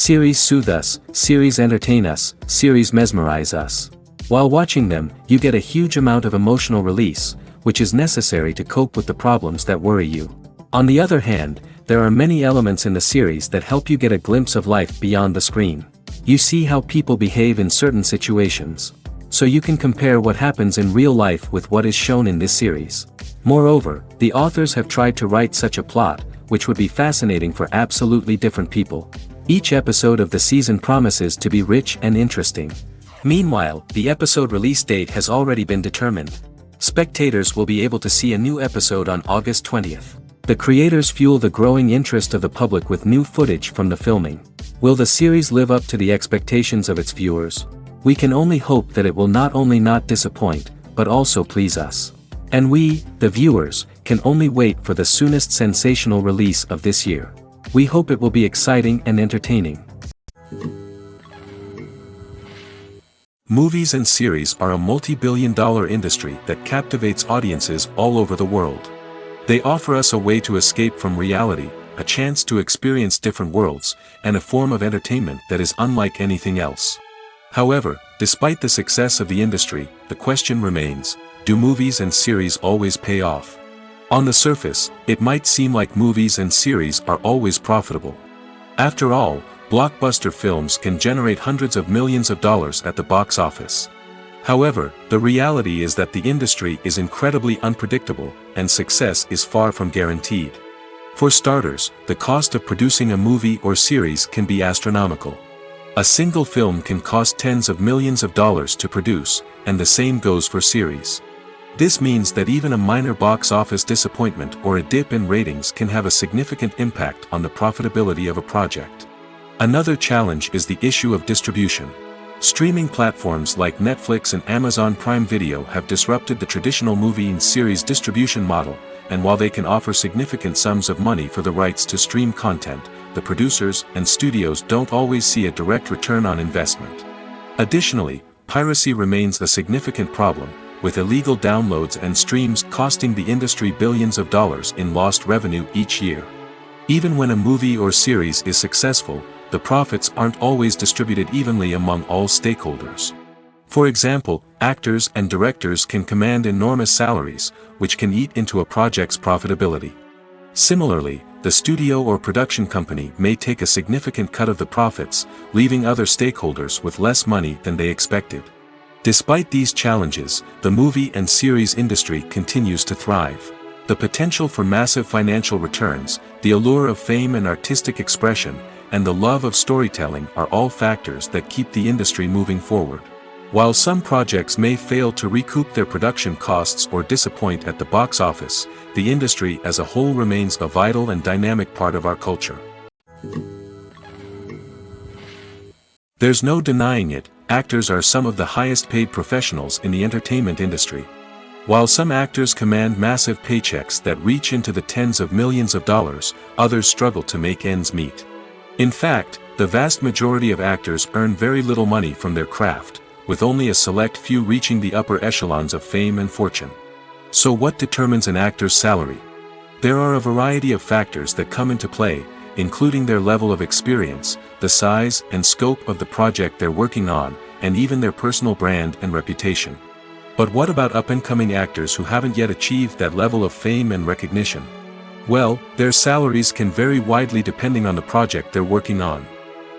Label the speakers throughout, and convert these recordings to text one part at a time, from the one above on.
Speaker 1: Series soothe us, series entertain us, series mesmerize us. While watching them, you get a huge amount of emotional release, which is necessary to cope with the problems that worry you. On the other hand, there are many elements in the series that help you get a glimpse of life beyond the screen. You see how people behave in certain situations. So you can compare what happens in real life with what is shown in this series. Moreover, the authors have tried to write such a plot, which would be fascinating for absolutely different people. Each episode of the season promises to be rich and interesting. Meanwhile, the episode release date has already been determined. Spectators will be able to see a new episode on August 20th. The creators fuel the growing interest of the public with new footage from the filming. Will the series live up to the expectations of its viewers? We can only hope that it will not only not disappoint, but also please us. And we, the viewers, can only wait for the soonest sensational release of this year. We hope it will be exciting and entertaining. Movies and series are a multi-billion-dollar industry that captivates audiences all over the world. They offer us a way to escape from reality, a chance to experience different worlds, and a form of entertainment that is unlike anything else. However, despite the success of the industry, the question remains, do movies and series always pay off? On the surface, it might seem like movies and series are always profitable. After all, blockbuster films can generate hundreds of millions of dollars at the box office. However, the reality is that the industry is incredibly unpredictable, and success is far from guaranteed. For starters, the cost of producing a movie or series can be astronomical. A single film can cost tens of millions of dollars to produce, and the same goes for series. This means that even a minor box office disappointment or a dip in ratings can have a significant impact on the profitability of a project. Another challenge is the issue of distribution. Streaming platforms like Netflix and Amazon Prime Video have disrupted the traditional movie and series distribution model, and while they can offer significant sums of money for the rights to stream content, the producers and studios don't always see a direct return on investment. Additionally, piracy remains a significant problem, with illegal downloads and streams costing the industry billions of dollars in lost revenue each year. Even when a movie or series is successful, the profits aren't always distributed evenly among all stakeholders. For example, actors and directors can command enormous salaries, which can eat into a project's profitability. Similarly, the studio or production company may take a significant cut of the profits, leaving other stakeholders with less money than they expected. Despite these challenges, the movie and series industry continues to thrive. The potential for massive financial returns, the allure of fame and artistic expression, and the love of storytelling are all factors that keep the industry moving forward. While some projects may fail to recoup their production costs or disappoint at the box office, the industry as a whole remains a vital and dynamic part of our culture. There's no denying it, actors are some of the highest paid professionals in the entertainment industry. While some actors command massive paychecks that reach into the tens of millions of dollars, others struggle to make ends meet. In fact, the vast majority of actors earn very little money from their craft, with only a select few reaching the upper echelons of fame and fortune. So what determines an actor's salary? There are a variety of factors that come into play, including their level of experience, the size and scope of the project they're working on, and even their personal brand and reputation. But what about up-and-coming actors who haven't yet achieved that level of fame and recognition? Well, their salaries can vary widely depending on the project they're working on.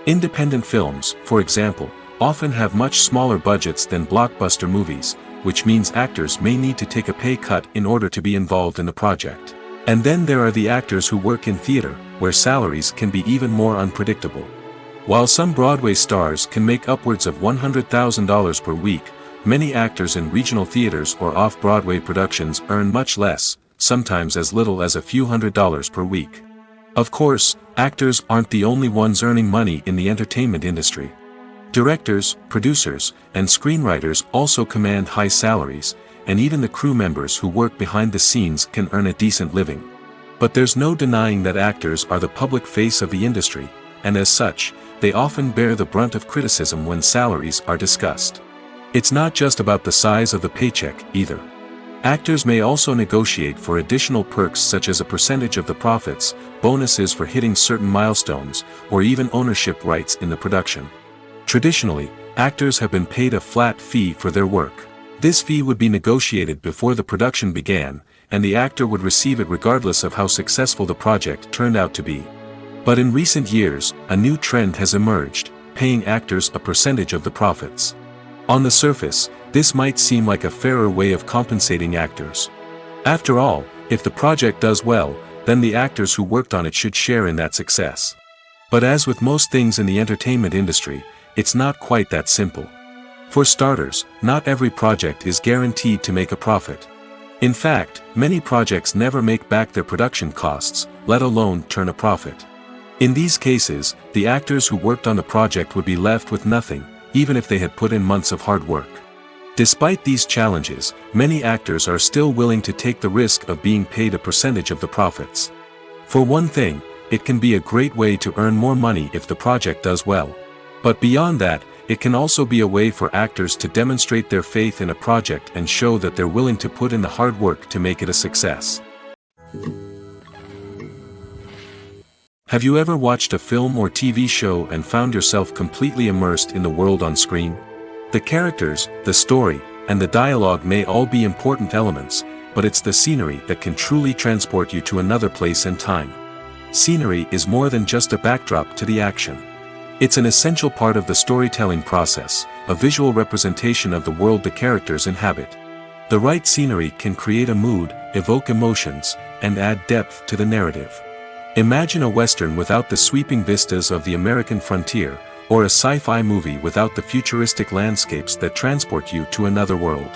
Speaker 1: Independent films, for example, often have much smaller budgets than blockbuster movies, which means actors may need to take a pay cut in order to be involved in the project. And then there are the actors who work in theater, where salaries can be even more unpredictable. While some Broadway stars can make upwards of $100,000 per week, many actors in regional theaters or off-Broadway productions earn much less, sometimes as little as a few $100s per week. Of course, actors aren't the only ones earning money in the entertainment industry. Directors, producers, and screenwriters also command high salaries, and even the crew members who work behind the scenes can earn a decent living. But there's no denying that actors are the public face of the industry, and as such, they often bear the brunt of criticism when salaries are discussed. It's not just about the size of the paycheck, either. Actors may also negotiate for additional perks such as a percentage of the profits, bonuses for hitting certain milestones, or even ownership rights in the production. Traditionally, actors have been paid a flat fee for their work. This fee would be negotiated before the production began, and the actor would receive it regardless of how successful the project turned out to be. But in recent years, a new trend has emerged, paying actors a percentage of the profits. On the surface, this might seem like a fairer way of compensating actors. After all, if the project does well, then the actors who worked on it should share in that success. But as with most things in the entertainment industry, it's not quite that simple. For starters, not every project is guaranteed to make a profit. In fact, many projects never make back their production costs, let alone turn a profit. In these cases, the actors who worked on the project would be left with nothing, even if they had put in months of hard work. Despite these challenges, many actors are still willing to take the risk of being paid a percentage of the profits. For one thing, it can be a great way to earn more money if the project does well. But beyond that, it can also be a way for actors to demonstrate their faith in a project and show that they're willing to put in the hard work to make it a success. Have you ever watched a film or TV show and found yourself completely immersed in the world on screen? The characters, the story, and the dialogue may all be important elements, but it's the scenery that can truly transport you to another place and time. Scenery is more than just a backdrop to the action. It's an essential part of the storytelling process, a visual representation of the world the characters inhabit. The right scenery can create a mood, evoke emotions, and add depth to the narrative. Imagine a Western without the sweeping vistas of the American frontier, or a sci-fi movie without the futuristic landscapes that transport you to another world.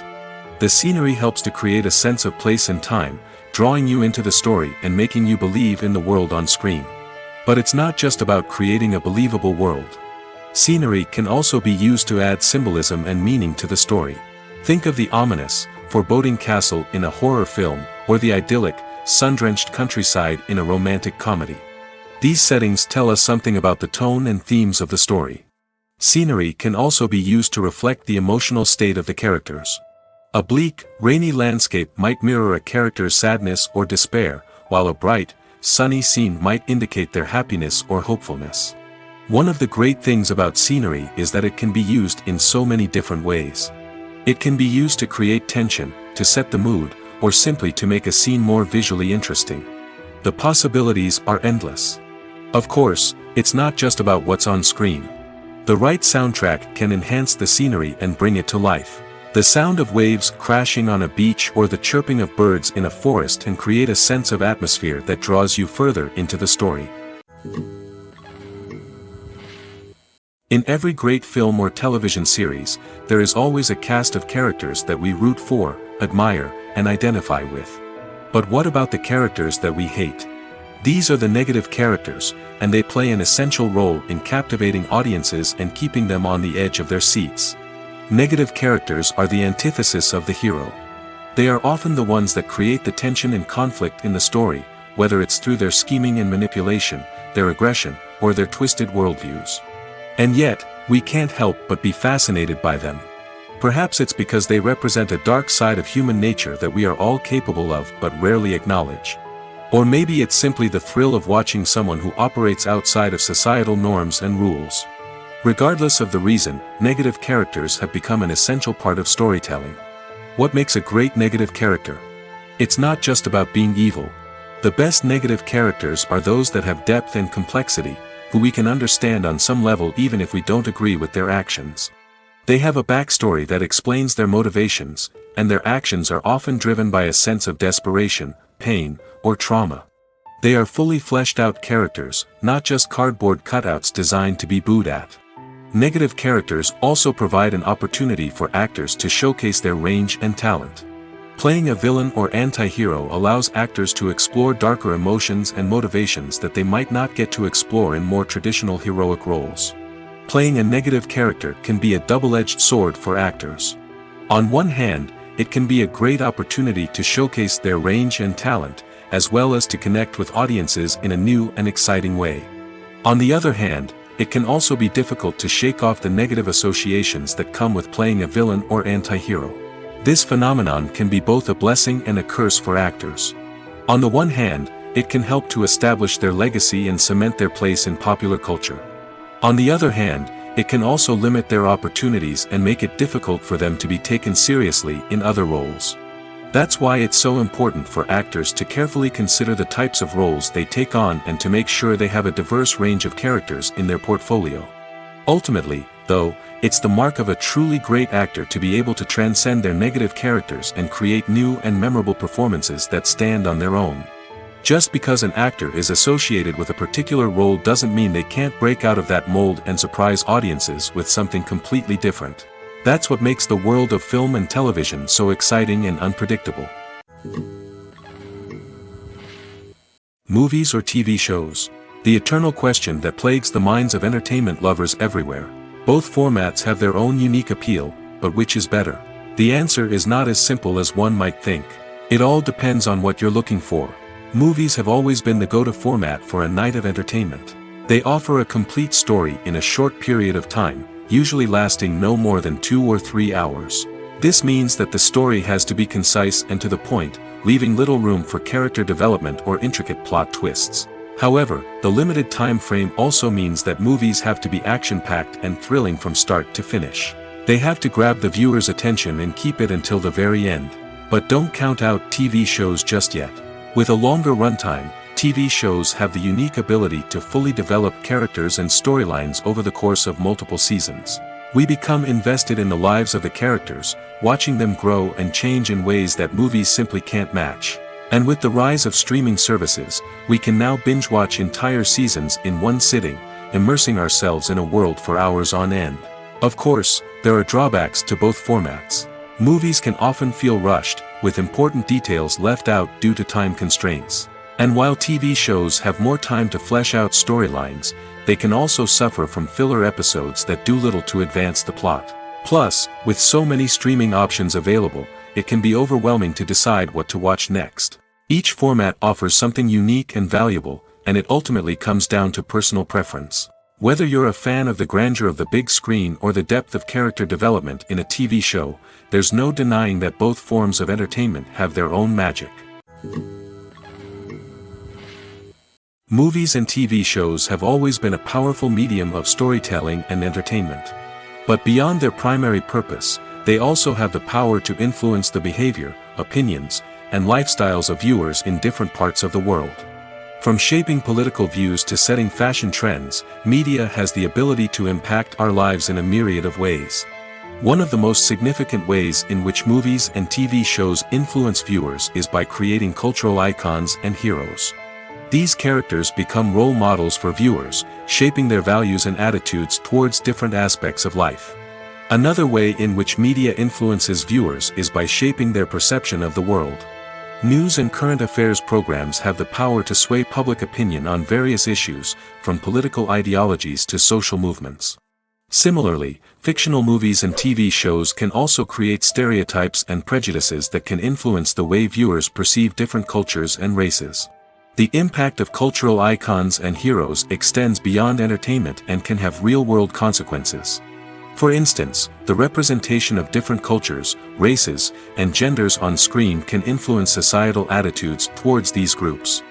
Speaker 1: The scenery helps to create a sense of place and time, drawing you into the story and making you believe in the world on screen. But it's not just about creating a believable world. Scenery can also be used to add symbolism and meaning to the story. Think of the ominous, foreboding castle in a horror film, or the idyllic, sun-drenched countryside in a romantic comedy. These settings tell us something about the tone and themes of the story. Scenery can also be used to reflect the emotional state of the characters. A bleak, rainy landscape might mirror a character's sadness or despair, while a bright, sunny scene might indicate their happiness or hopefulness. One of the great things about scenery is that it can be used in so many different ways. It can be used to create tension, to set the mood, or simply to make a scene more visually interesting. The possibilities are endless. Of course, it's not just about what's on screen. The right soundtrack can enhance the scenery and bring it to life. The sound of waves crashing on a beach or the chirping of birds in a forest can create a sense of atmosphere that draws you further into the story. In every great film or television series, there is always a cast of characters that we root for, admire, and identify with. But what about the characters that we hate? These are the negative characters, and they play an essential role in captivating audiences and keeping them on the edge of their seats. Negative characters are the antithesis of the hero. They are often the ones that create the tension and conflict in the story, whether it's through their scheming and manipulation, their aggression, or their twisted worldviews. And yet, we can't help but be fascinated by them. Perhaps it's because they represent a dark side of human nature that we are all capable of but rarely acknowledge. Or maybe it's simply the thrill of watching someone who operates outside of societal norms and rules. Regardless of the reason, negative characters have become an essential part of storytelling. What makes a great negative character? It's not just about being evil. The best negative characters are those that have depth and complexity, who we can understand on some level even if we don't agree with their actions. They have a backstory that explains their motivations, and their actions are often driven by a sense of desperation, pain, or trauma. They are fully fleshed out characters, not just cardboard cutouts designed to be booed at. Negative characters also provide an opportunity for actors to showcase their range and talent. Playing a villain or anti-hero allows actors to explore darker emotions and motivations that they might not get to explore in more traditional heroic roles. Playing a negative character can be a double-edged sword for actors. On one hand, it can be a great opportunity to showcase their range and talent, as well as to connect with audiences in a new and exciting way. On the other hand, it can also be difficult to shake off the negative associations that come with playing a villain or anti-hero. This phenomenon can be both a blessing and a curse for actors. On the one hand, it can help to establish their legacy and cement their place in popular culture. On the other hand, it can also limit their opportunities and make it difficult for them to be taken seriously in other roles. That's why it's so important for actors to carefully consider the types of roles they take on and to make sure they have a diverse range of characters in their portfolio. Ultimately, though, it's the mark of a truly great actor to be able to transcend their negative characters and create new and memorable performances that stand on their own. Just because an actor is associated with a particular role doesn't mean they can't break out of that mold and surprise audiences with something completely different. That's what makes the world of film and television so exciting and unpredictable. Movies or TV shows? The eternal question that plagues the minds of entertainment lovers everywhere. Both formats have their own unique appeal, but which is better? The answer is not as simple as one might think. It all depends on what you're looking for. Movies have always been the go-to format for a night of entertainment. They offer a complete story in a short period of time, usually lasting no more than 2 or 3 hours. This means that the story has to be concise and to the point, leaving little room for character development or intricate plot twists. However, the limited time frame also means that movies have to be action-packed and thrilling from start to finish. They have to grab the viewer's attention and keep it until the very end. But don't count out TV shows just yet. With a longer runtime, TV shows have the unique ability to fully develop characters and storylines over the course of multiple seasons. We become invested in the lives of the characters, watching them grow and change in ways that movies simply can't match. And with the rise of streaming services, we can now binge-watch entire seasons in one sitting, immersing ourselves in a world for hours on end. Of course, there are drawbacks to both formats. Movies can often feel rushed, with important details left out due to time constraints. And while TV shows have more time to flesh out storylines, they can also suffer from filler episodes that do little to advance the plot. Plus, with so many streaming options available, it can be overwhelming to decide what to watch next. Each format offers something unique and valuable, and it ultimately comes down to personal preference. Whether you're a fan of the grandeur of the big screen or the depth of character development in a TV show, there's no denying that both forms of entertainment have their own magic. Movies and TV shows have always been a powerful medium of storytelling and entertainment. But beyond their primary purpose, they also have the power to influence the behavior, opinions, and lifestyles of viewers in different parts of the world. From shaping political views to setting fashion trends, media has the ability to impact our lives in a myriad of ways. One of the most significant ways in which movies and TV shows influence viewers is by creating cultural icons and heroes. These characters become role models for viewers, shaping their values and attitudes towards different aspects of life. Another way in which media influences viewers is by shaping their perception of the world. News and current affairs programs have the power to sway public opinion on various issues, from political ideologies to social movements. Similarly, fictional movies and TV shows can also create stereotypes and prejudices that can influence the way viewers perceive different cultures and races. The impact of cultural icons and heroes extends beyond entertainment and can have real-world consequences. For instance, the representation of different cultures, races, and genders on screen can influence societal attitudes towards these groups.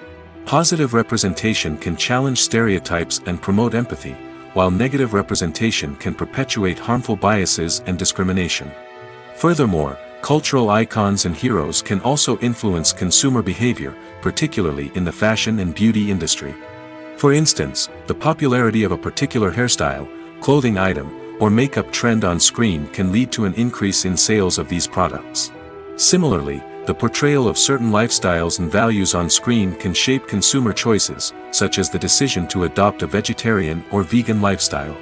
Speaker 1: Positive representation can challenge stereotypes and promote empathy, while negative representation can perpetuate harmful biases and discrimination. Furthermore, cultural icons and heroes can also influence consumer behavior, particularly in the fashion and beauty industry. For instance, the popularity of a particular hairstyle, clothing item, or makeup trend on screen can lead to an increase in sales of these products. Similarly, the portrayal of certain lifestyles and values on screen can shape consumer choices, such as the decision to adopt a vegetarian or vegan lifestyle.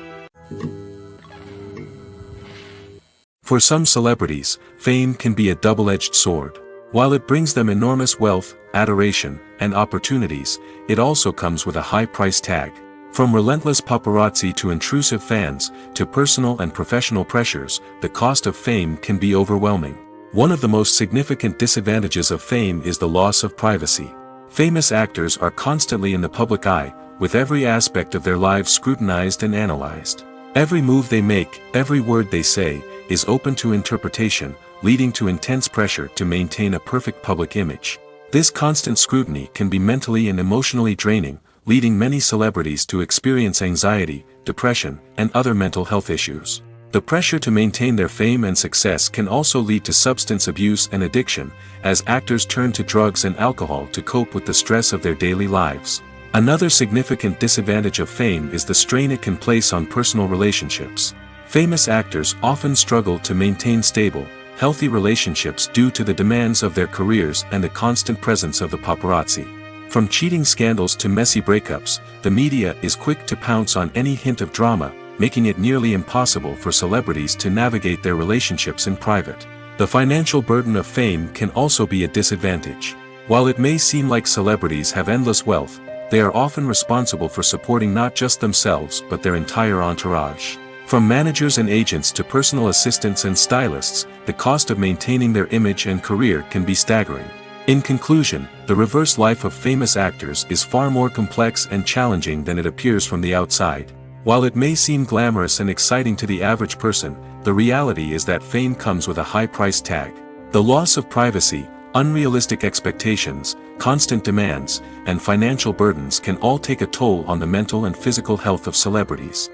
Speaker 1: For some celebrities, fame can be a double-edged sword. While it brings them enormous wealth, adoration, and opportunities, it also comes with a high price tag. From relentless paparazzi to intrusive fans, to personal and professional pressures, the cost of fame can be overwhelming. One of the most significant disadvantages of fame is the loss of privacy. Famous actors are constantly in the public eye, with every aspect of their lives scrutinized and analyzed. Every move they make, every word they say, is open to interpretation, leading to intense pressure to maintain a perfect public image. This constant scrutiny can be mentally and emotionally draining, leading many celebrities to experience anxiety, depression, and other mental health issues. The pressure to maintain their fame and success can also lead to substance abuse and addiction, as actors turn to drugs and alcohol to cope with the stress of their daily lives. Another significant disadvantage of fame is the strain it can place on personal relationships. Famous actors often struggle to maintain stable, healthy relationships due to the demands of their careers and the constant presence of the paparazzi. From cheating scandals to messy breakups, the media is quick to pounce on any hint of drama, making it nearly impossible for celebrities to navigate their relationships in private. The financial burden of fame can also be a disadvantage. While it may seem like celebrities have endless wealth, they are often responsible for supporting not just themselves but their entire entourage. From managers and agents to personal assistants and stylists, the cost of maintaining their image and career can be staggering. In conclusion, the reverse life of famous actors is far more complex and challenging than it appears from the outside. While it may seem glamorous and exciting to the average person, the reality is that fame comes with a high price tag. The loss of privacy, unrealistic expectations, constant demands, and financial burdens can all take a toll on the mental and physical health of celebrities.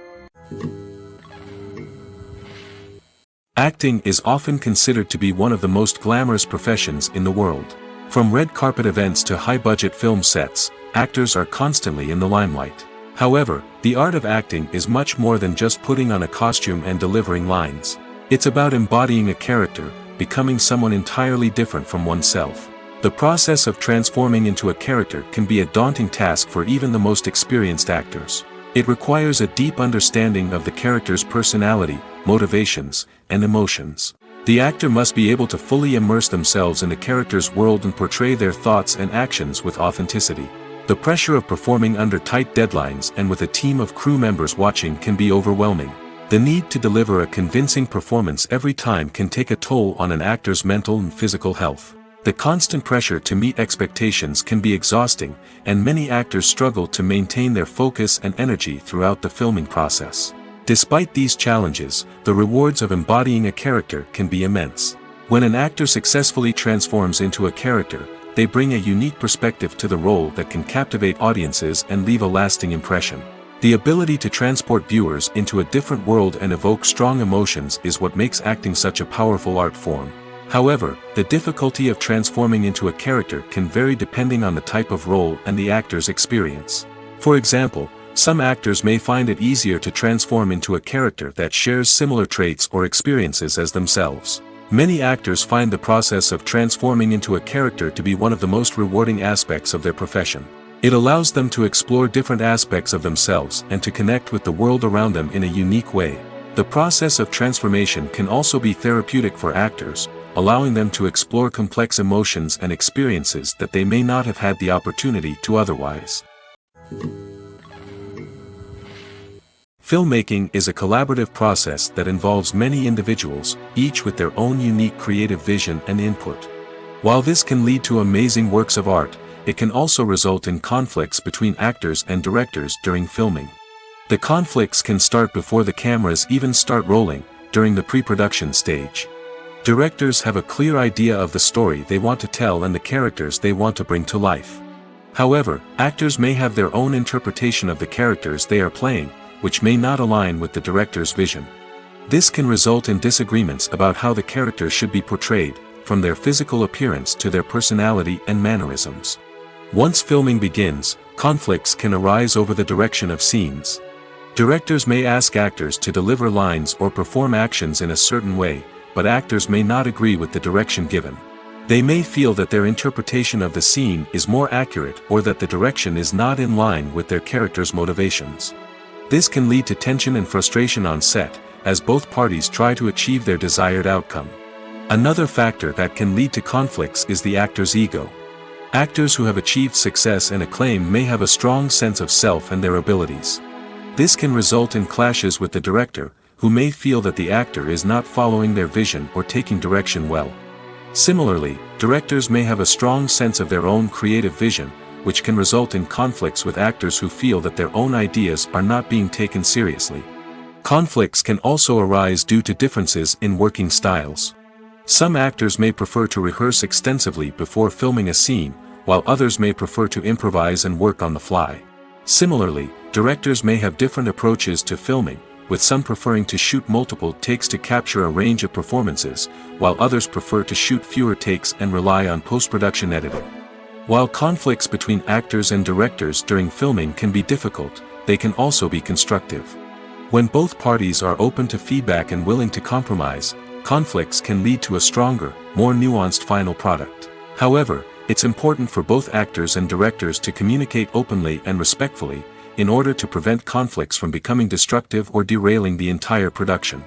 Speaker 1: Acting is often considered to be one of the most glamorous professions in the world. From red carpet events to high-budget film sets, actors are constantly in the limelight. However, the art of acting is much more than just putting on a costume and delivering lines. It's about embodying a character, becoming someone entirely different from oneself. The process of transforming into a character can be a daunting task for even the most experienced actors. It requires a deep understanding of the character's personality, motivations, and emotions. The actor must be able to fully immerse themselves in the character's world and portray their thoughts and actions with authenticity. The pressure of performing under tight deadlines and with a team of crew members watching can be overwhelming. The need to deliver a convincing performance every time can take a toll on an actor's mental and physical health. The constant pressure to meet expectations can be exhausting, and many actors struggle to maintain their focus and energy throughout the filming process. Despite these challenges, the rewards of embodying a character can be immense. When an actor successfully transforms into a character, they bring a unique perspective to the role that can captivate audiences and leave a lasting impression. The ability to transport viewers into a different world and evoke strong emotions is what makes acting such a powerful art form. However, the difficulty of transforming into a character can vary depending on the type of role and the actor's experience. For example, some actors may find it easier to transform into a character that shares similar traits or experiences as themselves. Many actors find the process of transforming into a character to be one of the most rewarding aspects of their profession. It allows them to explore different aspects of themselves and to connect with the world around them in a unique way. The process of transformation can also be therapeutic for actors, allowing them to explore complex emotions and experiences that they may not have had the opportunity to otherwise. Filmmaking is a collaborative process that involves many individuals, each with their own unique creative vision and input. While this can lead to amazing works of art, it can also result in conflicts between actors and directors during filming. The conflicts can start before the cameras even start rolling, during the pre-production stage. Directors have a clear idea of the story they want to tell and the characters they want to bring to life. However, actors may have their own interpretation of the characters they are playing, which may not align with the director's vision. This can result in disagreements about how the character should be portrayed, from their physical appearance to their personality and mannerisms. Once filming begins, conflicts can arise over the direction of scenes. Directors may ask actors to deliver lines or perform actions in a certain way, but actors may not agree with the direction given. They may feel that their interpretation of the scene is more accurate or that the direction is not in line with their character's motivations. This can lead to tension and frustration on set, as both parties try to achieve their desired outcome. Another factor that can lead to conflicts is the actor's ego. Actors who have achieved success and acclaim may have a strong sense of self and their abilities. This can result in clashes with the director, who may feel that the actor is not following their vision or taking direction well. Similarly, directors may have a strong sense of their own creative vision, which can result in conflicts with actors who feel that their own ideas are not being taken seriously. Conflicts can also arise due to differences in working styles. Some actors may prefer to rehearse extensively before filming a scene, while others may prefer to improvise and work on the fly. Similarly, directors may have different approaches to filming, with some preferring to shoot multiple takes to capture a range of performances, while others prefer to shoot fewer takes and rely on post-production editing. While conflicts between actors and directors during filming can be difficult, they can also be constructive. When both parties are open to feedback and willing to compromise, conflicts can lead to a stronger, more nuanced final product. However, it's important for both actors and directors to communicate openly and respectfully, in order to prevent conflicts from becoming destructive or derailing the entire production.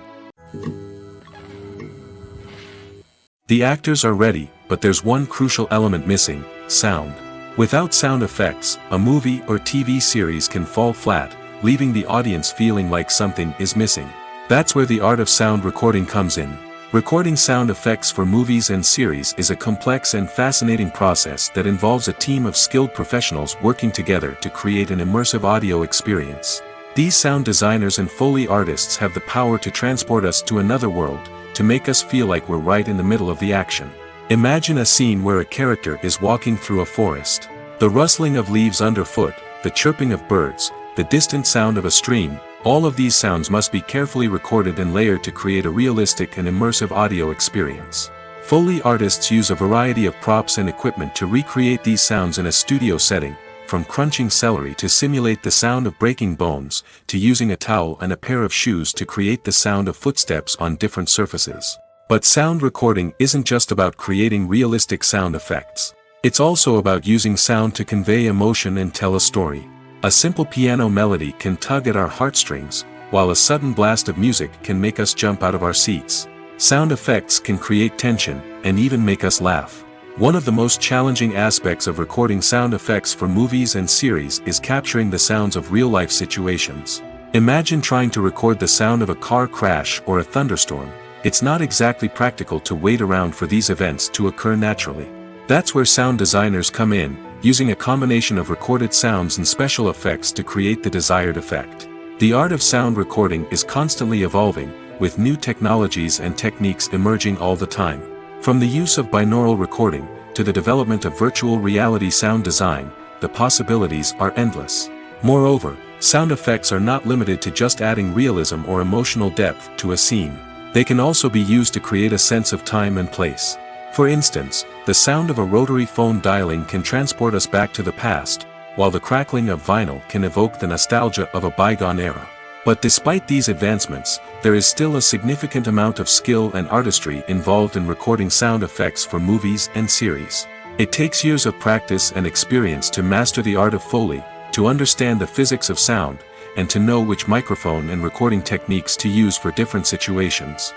Speaker 1: The actors are ready, but there's one crucial element missing: sound. Without sound effects, a movie or TV series can fall flat, leaving the audience feeling like something is missing. That's where the art of sound recording comes in. Recording sound effects for movies and series is a complex and fascinating process that involves a team of skilled professionals working together to create an immersive audio experience. These sound designers and Foley artists have the power to transport us to another world, to make us feel like we're right in the middle of the action. Imagine a scene where a character is walking through a forest. The rustling of leaves underfoot, the chirping of birds, the distant sound of a stream, all of these sounds must be carefully recorded and layered to create a realistic and immersive audio experience. Foley artists use a variety of props and equipment to recreate these sounds in a studio setting, from crunching celery to simulate the sound of breaking bones, to using a towel and a pair of shoes to create the sound of footsteps on different surfaces. But sound recording isn't just about creating realistic sound effects. It's also about using sound to convey emotion and tell a story. A simple piano melody can tug at our heartstrings, while a sudden blast of music can make us jump out of our seats. Sound effects can create tension, and even make us laugh. One of the most challenging aspects of recording sound effects for movies and series is capturing the sounds of real-life situations. Imagine trying to record the sound of a car crash or a thunderstorm. It's not exactly practical to wait around for these events to occur naturally. That's where sound designers come in, using a combination of recorded sounds and special effects to create the desired effect. The art of sound recording is constantly evolving, with new technologies and techniques emerging all the time. From the use of binaural recording, to the development of virtual reality sound design, the possibilities are endless. Moreover, sound effects are not limited to just adding realism or emotional depth to a scene. They can also be used to create a sense of time and place. For instance, the sound of a rotary phone dialing can transport us back to the past, while the crackling of vinyl can evoke the nostalgia of a bygone era. But despite these advancements, there is still a significant amount of skill and artistry involved in recording sound effects for movies and series. It takes years of practice and experience to master the art of Foley, to understand the physics of sound, and to know which microphone and recording techniques to use for different situations.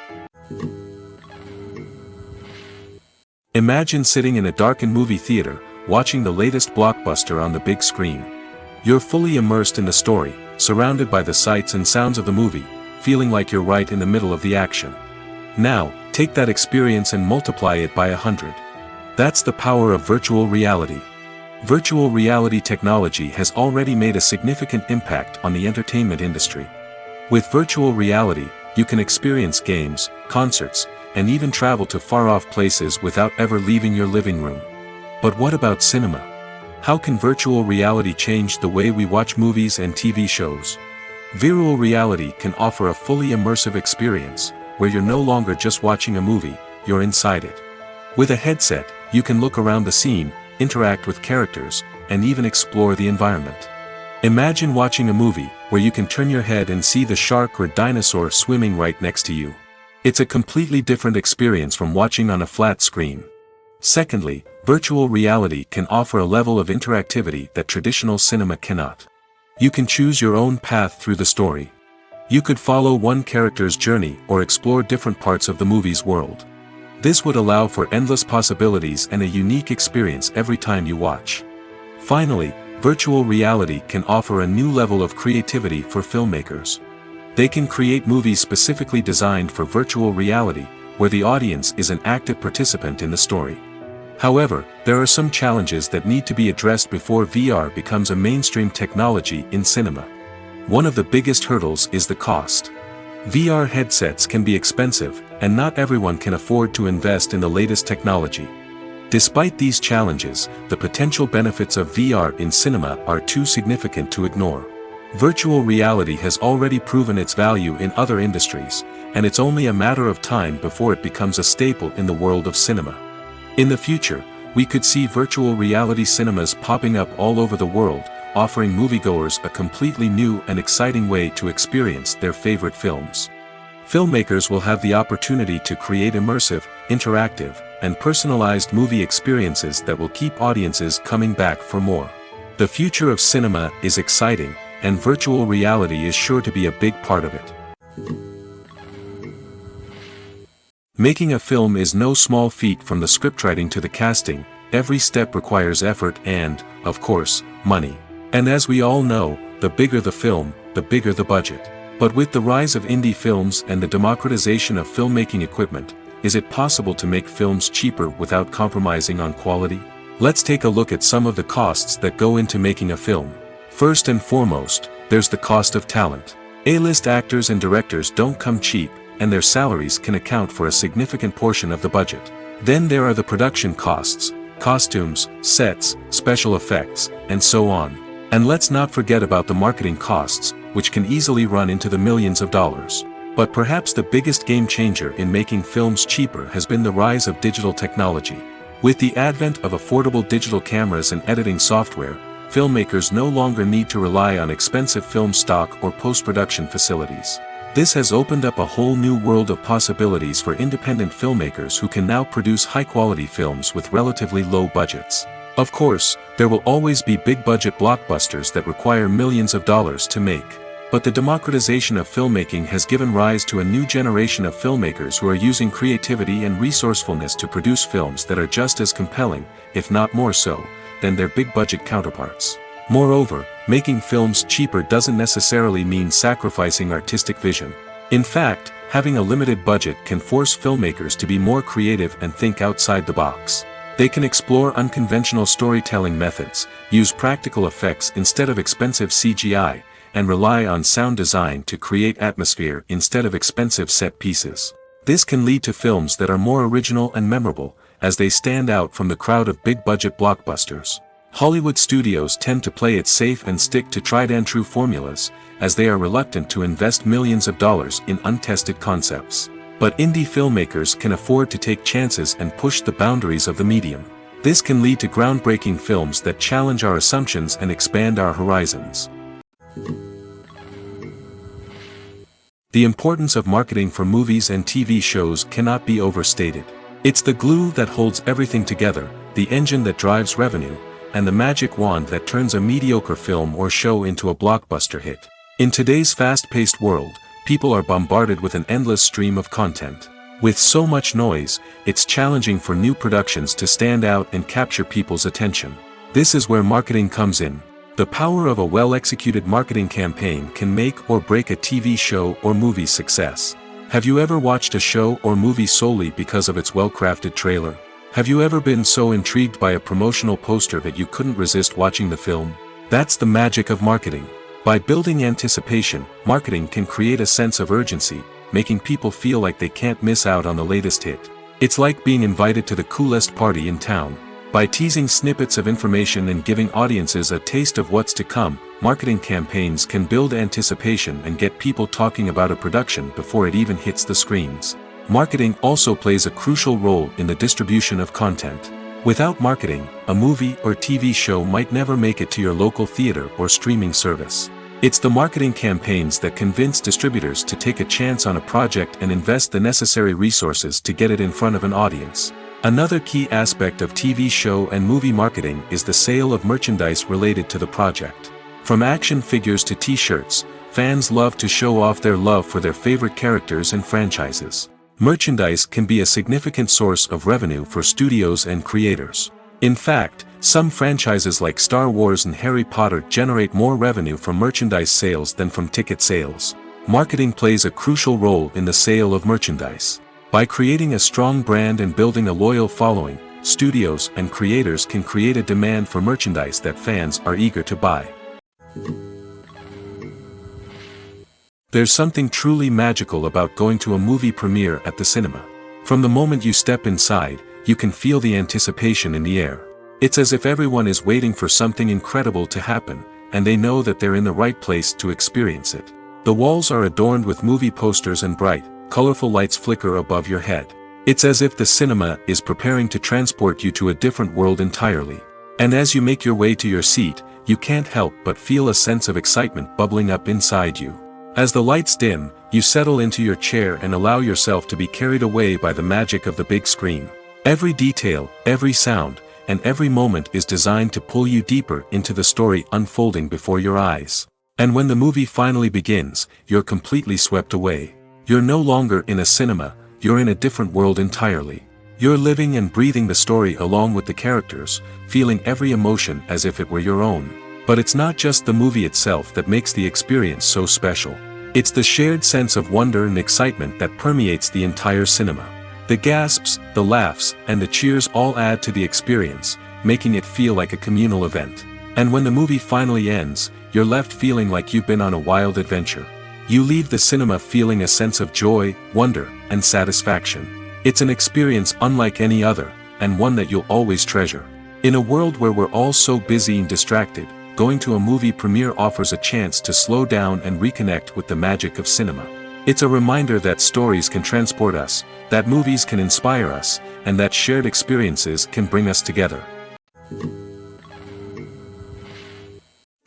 Speaker 1: Imagine sitting in a darkened movie theater, watching the latest blockbuster on the big screen. You're fully immersed in the story, surrounded by the sights and sounds of the movie, feeling like you're right in the middle of the action. Now, take that experience and multiply it by 100. That's the power of virtual reality. Virtual reality technology has already made a significant impact on the entertainment industry. With virtual reality, you can experience games, concerts, and even travel to far-off places without ever leaving your living room. But what about cinema? How can virtual reality change the way we watch movies and TV shows? Virtual reality can offer a fully immersive experience, where you're no longer just watching a movie, you're inside it. With a headset, you can look around the scene, interact with characters, and even explore the environment. Imagine watching a movie where you can turn your head and see the shark or dinosaur swimming right next to you. It's a completely different experience from watching on a flat screen. Secondly, virtual reality can offer a level of interactivity that traditional cinema cannot. You can choose your own path through the story. You could follow one character's journey or explore different parts of the movie's world. This would allow for endless possibilities and a unique experience every time you watch. Finally, virtual reality can offer a new level of creativity for filmmakers. They can create movies specifically designed for virtual reality, where the audience is an active participant in the story. However, there are some challenges that need to be addressed before VR becomes a mainstream technology in cinema. One of the biggest hurdles is the cost. VR headsets can be expensive, and not everyone can afford to invest in the latest technology. Despite these challenges, the potential benefits of VR in cinema are too significant to ignore. Virtual reality has already proven its value in other industries, and it's only a matter of time before it becomes a staple in the world of cinema. In the future, we could see virtual reality cinemas popping up all over the world, offering moviegoers a completely new and exciting way to experience their favorite films. Filmmakers will have the opportunity to create immersive, interactive, and personalized movie experiences that will keep audiences coming back for more. The future of cinema is exciting, and virtual reality is sure to be a big part of it. Making a film is no small feat. From the scriptwriting to the casting, every step requires effort and, of course, money. And as we all know, the bigger the film, the bigger the budget. But with the rise of indie films and the democratization of filmmaking equipment, is it possible to make films cheaper without compromising on quality? Let's take a look at some of the costs that go into making a film. First and foremost, there's the cost of talent. A-list actors and directors don't come cheap, and their salaries can account for a significant portion of the budget. Then there are the production costs, costumes, sets, special effects, and so on. And let's not forget about the marketing costs, which can easily run into the millions of dollars. But perhaps the biggest game changer in making films cheaper has been the rise of digital technology. With the advent of affordable digital cameras and editing software, filmmakers no longer need to rely on expensive film stock or post-production facilities. This has opened up a whole new world of possibilities for independent filmmakers who can now produce high-quality films with relatively low budgets. Of course, there will always be big-budget blockbusters that require millions of dollars to make. But the democratization of filmmaking has given rise to a new generation of filmmakers who are using creativity and resourcefulness to produce films that are just as compelling, if not more so, than their big-budget counterparts. Moreover, making films cheaper doesn't necessarily mean sacrificing artistic vision. In fact, having a limited budget can force filmmakers to be more creative and think outside the box. They can explore unconventional storytelling methods, use practical effects instead of expensive CGI, and rely on sound design to create atmosphere instead of expensive set pieces. This can lead to films that are more original and memorable, as they stand out from the crowd of big-budget blockbusters. Hollywood studios tend to play it safe and stick to tried-and-true formulas, as they are reluctant to invest millions of dollars in untested concepts. But indie filmmakers can afford to take chances and push the boundaries of the medium. This can lead to groundbreaking films that challenge our assumptions and expand our horizons. The importance of marketing for movies and TV shows cannot be overstated. It's the glue that holds everything together, the engine that drives revenue, and the magic wand that turns a mediocre film or show into a blockbuster hit. In today's fast-paced world, people are bombarded with an endless stream of content. With so much noise, it's challenging for new productions to stand out and capture people's attention. This is where marketing comes in. The power of a well-executed marketing campaign can make or break a TV show or movie's success. Have you ever watched a show or movie solely because of its well-crafted trailer? Have you ever been so intrigued by a promotional poster that you couldn't resist watching the film? That's the magic of marketing. By building anticipation, marketing can create a sense of urgency, making people feel like they can't miss out on the latest hit. It's like being invited to the coolest party in town. By teasing snippets of information and giving audiences a taste of what's to come, marketing campaigns can build anticipation and get people talking about a production before it even hits the screens. Marketing also plays a crucial role in the distribution of content. Without marketing, a movie or TV show might never make it to your local theater or streaming service. It's the marketing campaigns that convince distributors to take a chance on a project and invest the necessary resources to get it in front of an audience. Another key aspect of TV show and movie marketing is the sale of merchandise related to the project. From action figures to t-shirts, fans love to show off their love for their favorite characters and franchises. Merchandise can be a significant source of revenue for studios and creators. In fact, some franchises like Star Wars and Harry Potter generate more revenue from merchandise sales than from ticket sales. Marketing plays a crucial role in the sale of merchandise. By creating a strong brand and building a loyal following, studios and creators can create a demand for merchandise that fans are eager to buy. There's something truly magical about going to a movie premiere at the cinema. From the moment you step inside, you can feel the anticipation in the air. It's as if everyone is waiting for something incredible to happen, and they know that they're in the right place to experience it. The walls are adorned with movie posters and bright, colorful lights flicker above your head. It's as if the cinema is preparing to transport you to a different world entirely. And as you make your way to your seat, you can't help but feel a sense of excitement bubbling up inside you. As the lights dim, you settle into your chair and allow yourself to be carried away by the magic of the big screen. Every detail, every sound, and every moment is designed to pull you deeper into the story unfolding before your eyes. And when the movie finally begins, you're completely swept away. You're no longer in a cinema, you're in a different world entirely. You're living and breathing the story along with the characters, feeling every emotion as if it were your own. But it's not just the movie itself that makes the experience so special. It's the shared sense of wonder and excitement that permeates the entire cinema. The gasps, the laughs, and the cheers all add to the experience, making it feel like a communal event. And when the movie finally ends, you're left feeling like you've been on a wild adventure. You leave the cinema feeling a sense of joy, wonder, and satisfaction. It's an experience unlike any other, and one that you'll always treasure. In a world where we're all so busy and distracted, going to a movie premiere offers a chance to slow down and reconnect with the magic of cinema. It's a reminder that stories can transport us, that movies can inspire us, and that shared experiences can bring us together.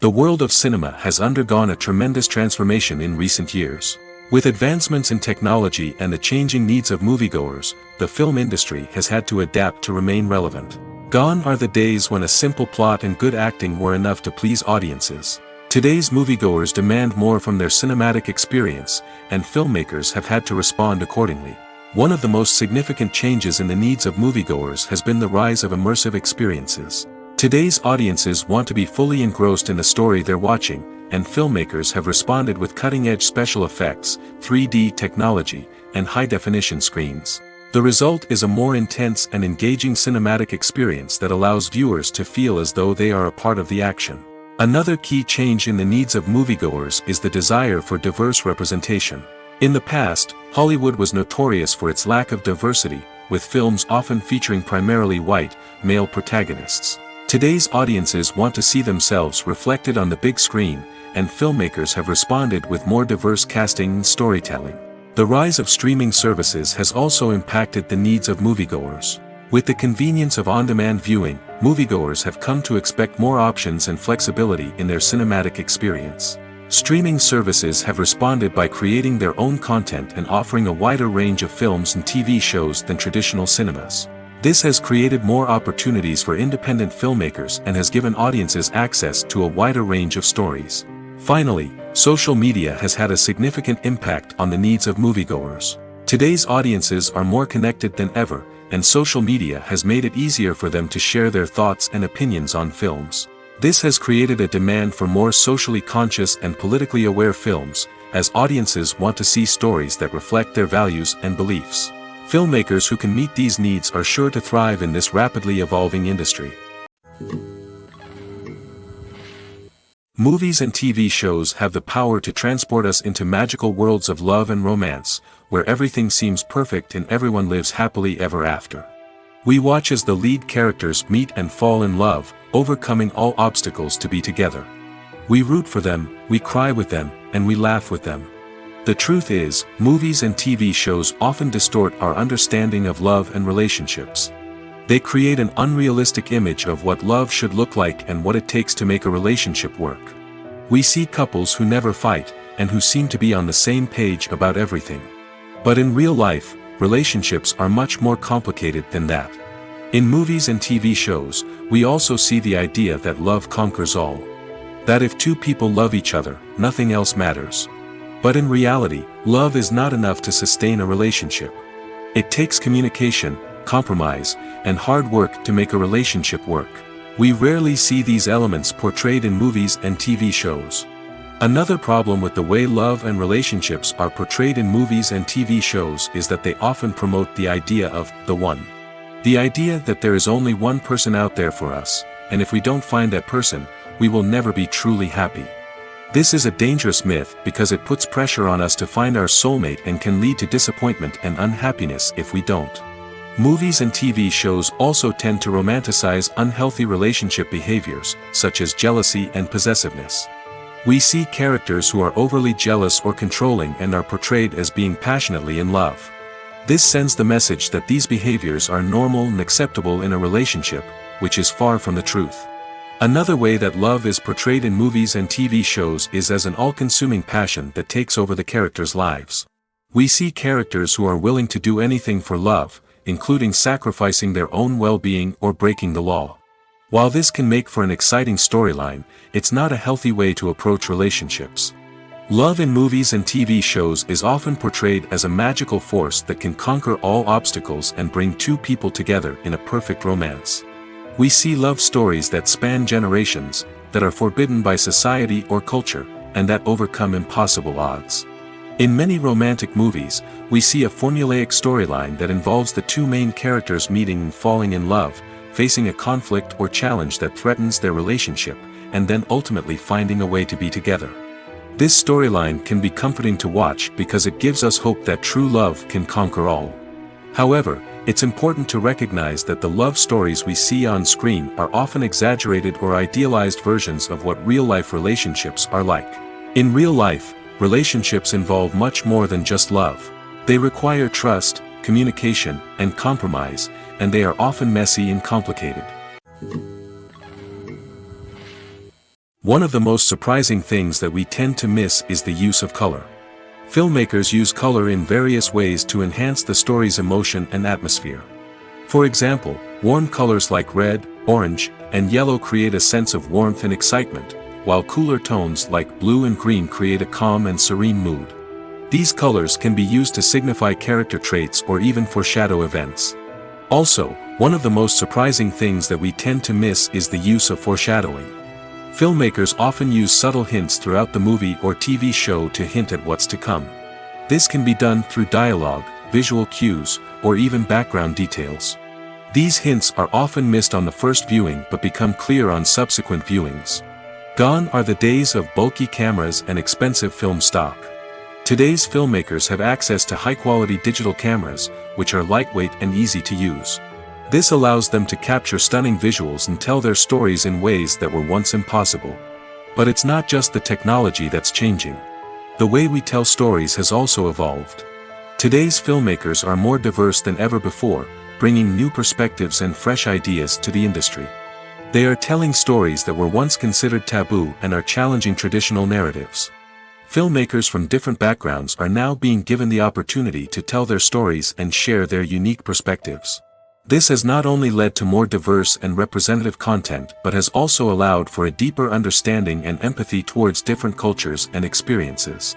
Speaker 1: The world of cinema has undergone a tremendous transformation in recent years. With advancements in technology and the changing needs of moviegoers, the film industry has had to adapt to remain relevant. Gone are the days when a simple plot and good acting were enough to please audiences. Today's moviegoers demand more from their cinematic experience, and filmmakers have had to respond accordingly. One of the most significant changes in the needs of moviegoers has been the rise of immersive experiences. Today's audiences want to be fully engrossed in the story they're watching, and filmmakers have responded with cutting-edge special effects, 3D technology, and high-definition screens. The result is a more intense and engaging cinematic experience that allows viewers to feel as though they are a part of the action. Another key change in the needs of moviegoers is the desire for diverse representation. In the past, Hollywood was notorious for its lack of diversity, with films often featuring primarily white, male protagonists. Today's audiences want to see themselves reflected on the big screen, and filmmakers have responded with more diverse casting and storytelling. The rise of streaming services has also impacted the needs of moviegoers. With the convenience of on-demand viewing, moviegoers have come to expect more options and flexibility in their cinematic experience. Streaming services have responded by creating their own content and offering a wider range of films and TV shows than traditional cinemas. This has created more opportunities for independent filmmakers and has given audiences access to a wider range of stories. Finally, social media has had a significant impact on the needs of moviegoers. Today's audiences are more connected than ever, and social media has made it easier for them to share their thoughts and opinions on films. This has created a demand for more socially conscious and politically aware films, as audiences want to see stories that reflect their values and beliefs. Filmmakers who can meet these needs are sure to thrive in this rapidly evolving industry. Movies and TV shows have the power to transport us into magical worlds of love and romance, where everything seems perfect and everyone lives happily ever after. We watch as the lead characters meet and fall in love, overcoming all obstacles to be together. We root for them, we cry with them, and we laugh with them. The truth is, movies and TV shows often distort our understanding of love and relationships. They create an unrealistic image of what love should look like and what it takes to make a relationship work. We see couples who never fight, and who seem to be on the same page about everything. But in real life, relationships are much more complicated than that. In movies and TV shows, we also see the idea that love conquers all. That if two people love each other, nothing else matters. But in reality, love is not enough to sustain a relationship. It takes communication, compromise, and hard work to make a relationship work. We rarely see these elements portrayed in movies and TV shows. Another problem with the way love and relationships are portrayed in movies and TV shows is that they often promote the idea of the one. The idea that there is only one person out there for us, and if we don't find that person, we will never be truly happy. This is a dangerous myth because it puts pressure on us to find our soulmate and can lead to disappointment and unhappiness if we don't. Movies and TV shows also tend to romanticize unhealthy relationship behaviors, such as jealousy and possessiveness. We see characters who are overly jealous or controlling and are portrayed as being passionately in love. This sends the message that these behaviors are normal and acceptable in a relationship, which is far from the truth. Another way that love is portrayed in movies and TV shows is as an all-consuming passion that takes over the characters' lives. We see characters who are willing to do anything for love, including sacrificing their own well-being or breaking the law. While this can make for an exciting storyline, it's not a healthy way to approach relationships. Love in movies and TV shows is often portrayed as a magical force that can conquer all obstacles and bring two people together in a perfect romance. We see love stories that span generations, that are forbidden by society or culture, and that overcome impossible odds. In many romantic movies, we see a formulaic storyline that involves the two main characters meeting and falling in love, facing a conflict or challenge that threatens their relationship, and then ultimately finding a way to be together. This storyline can be comforting to watch because it gives us hope that true love can conquer all. However, it's important to recognize that the love stories we see on screen are often exaggerated or idealized versions of what real-life relationships are like. In real life, relationships involve much more than just love. They require trust, communication, and compromise, and they are often messy and complicated. One of the most surprising things that we tend to miss is the use of color. Filmmakers use color in various ways to enhance the story's emotion and atmosphere. For example, warm colors like red, orange, and yellow create a sense of warmth and excitement, while cooler tones like blue and green create a calm and serene mood. These colors can be used to signify character traits or even foreshadow events. Also, one of the most surprising things that we tend to miss is the use of foreshadowing. Filmmakers often use subtle hints throughout the movie or TV show to hint at what's to come. This can be done through dialogue, visual cues, or even background details. These hints are often missed on the first viewing but become clear on subsequent viewings. Gone are the days of bulky cameras and expensive film stock. Today's filmmakers have access to high-quality digital cameras, which are lightweight and easy to use. This allows them to capture stunning visuals and tell their stories in ways that were once impossible. But it's not just the technology that's changing. The way we tell stories has also evolved. Today's filmmakers are more diverse than ever before, bringing new perspectives and fresh ideas to the industry. They are telling stories that were once considered taboo and are challenging traditional narratives. Filmmakers from different backgrounds are now being given the opportunity to tell their stories and share their unique perspectives. This has not only led to more diverse and representative content but has also allowed for a deeper understanding and empathy towards different cultures and experiences.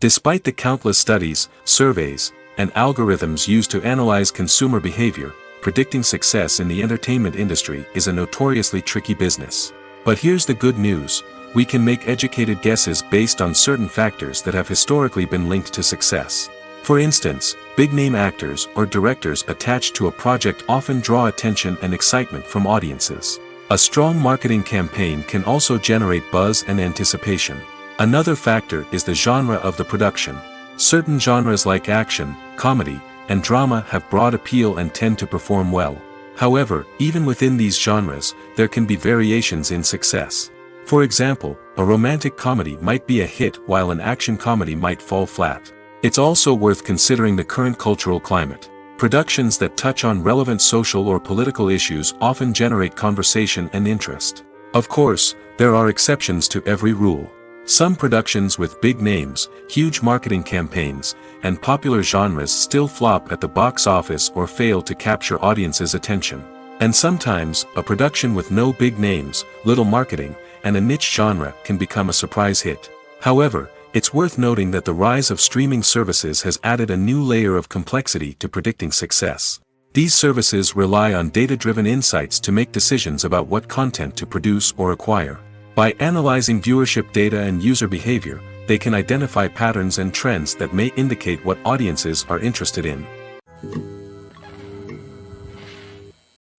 Speaker 1: Despite the countless studies, surveys, and algorithms used to analyze consumer behavior, predicting success in the entertainment industry is a notoriously tricky business. But here's the good news: we can make educated guesses based on certain factors that have historically been linked to success. For instance, big-name actors or directors attached to a project often draw attention and excitement from audiences. A strong marketing campaign can also generate buzz and anticipation. Another factor is the genre of the production. Certain genres like action, comedy, and drama have broad appeal and tend to perform well. However, even within these genres, there can be variations in success. For example, a romantic comedy might be a hit while an action comedy might fall flat. It's also worth considering the current cultural climate. Productions that touch on relevant social or political issues often generate conversation and interest. Of course, there are exceptions to every rule. Some productions with big names, huge marketing campaigns, and popular genres still flop at the box office or fail to capture audiences' attention. And sometimes, a production with no big names, little marketing, and a niche genre can become a surprise hit. However, it's worth noting that the rise of streaming services has added a new layer of complexity to predicting success. These services rely on data-driven insights to make decisions about what content to produce or acquire. By analyzing viewership data and user behavior, they can identify patterns and trends that may indicate what audiences are interested in.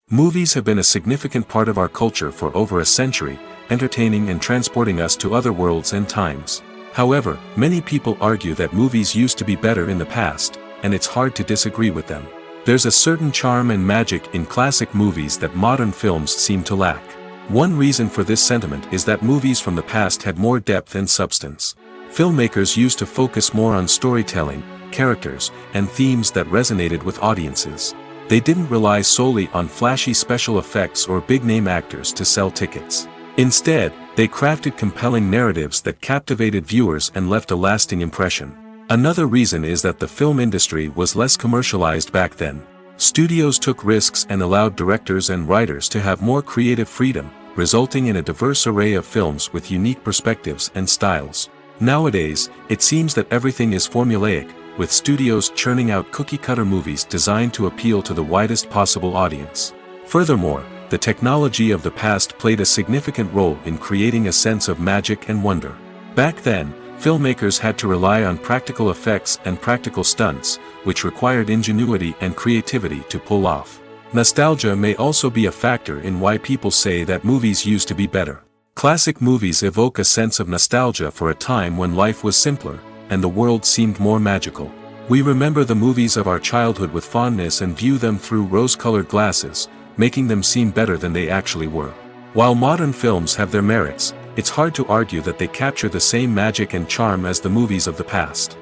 Speaker 1: Movies have been a significant part of our culture for over a century, entertaining and transporting us to other worlds and times. However, many people argue that movies used to be better in the past, and it's hard to disagree with them. There's a certain charm and magic in classic movies that modern films seem to lack. One reason for this sentiment is that movies from the past had more depth and substance. Filmmakers used to focus more on storytelling, characters, and themes that resonated with audiences. They didn't rely solely on flashy special effects or big-name actors to sell tickets. Instead, they crafted compelling narratives that captivated viewers and left a lasting impression. Another reason is that the film industry was less commercialized back then. Studios took risks and allowed directors and writers to have more creative freedom, resulting in a diverse array of films with unique perspectives and styles. Nowadays, it seems that everything is formulaic, with studios churning out cookie-cutter movies designed to appeal to the widest possible audience. Furthermore, the technology of the past played a significant role in creating a sense of magic and wonder. Back then, filmmakers had to rely on practical effects and practical stunts, which required ingenuity and creativity to pull off. Nostalgia may also be a factor in why people say that movies used to be better. Classic movies evoke a sense of nostalgia for a time when life was simpler, and the world seemed more magical. We remember the movies of our childhood with fondness and view them through rose-colored glasses, making them seem better than they actually were. While modern films have their merits, it's hard to argue that they capture the same magic and charm as the movies of the past.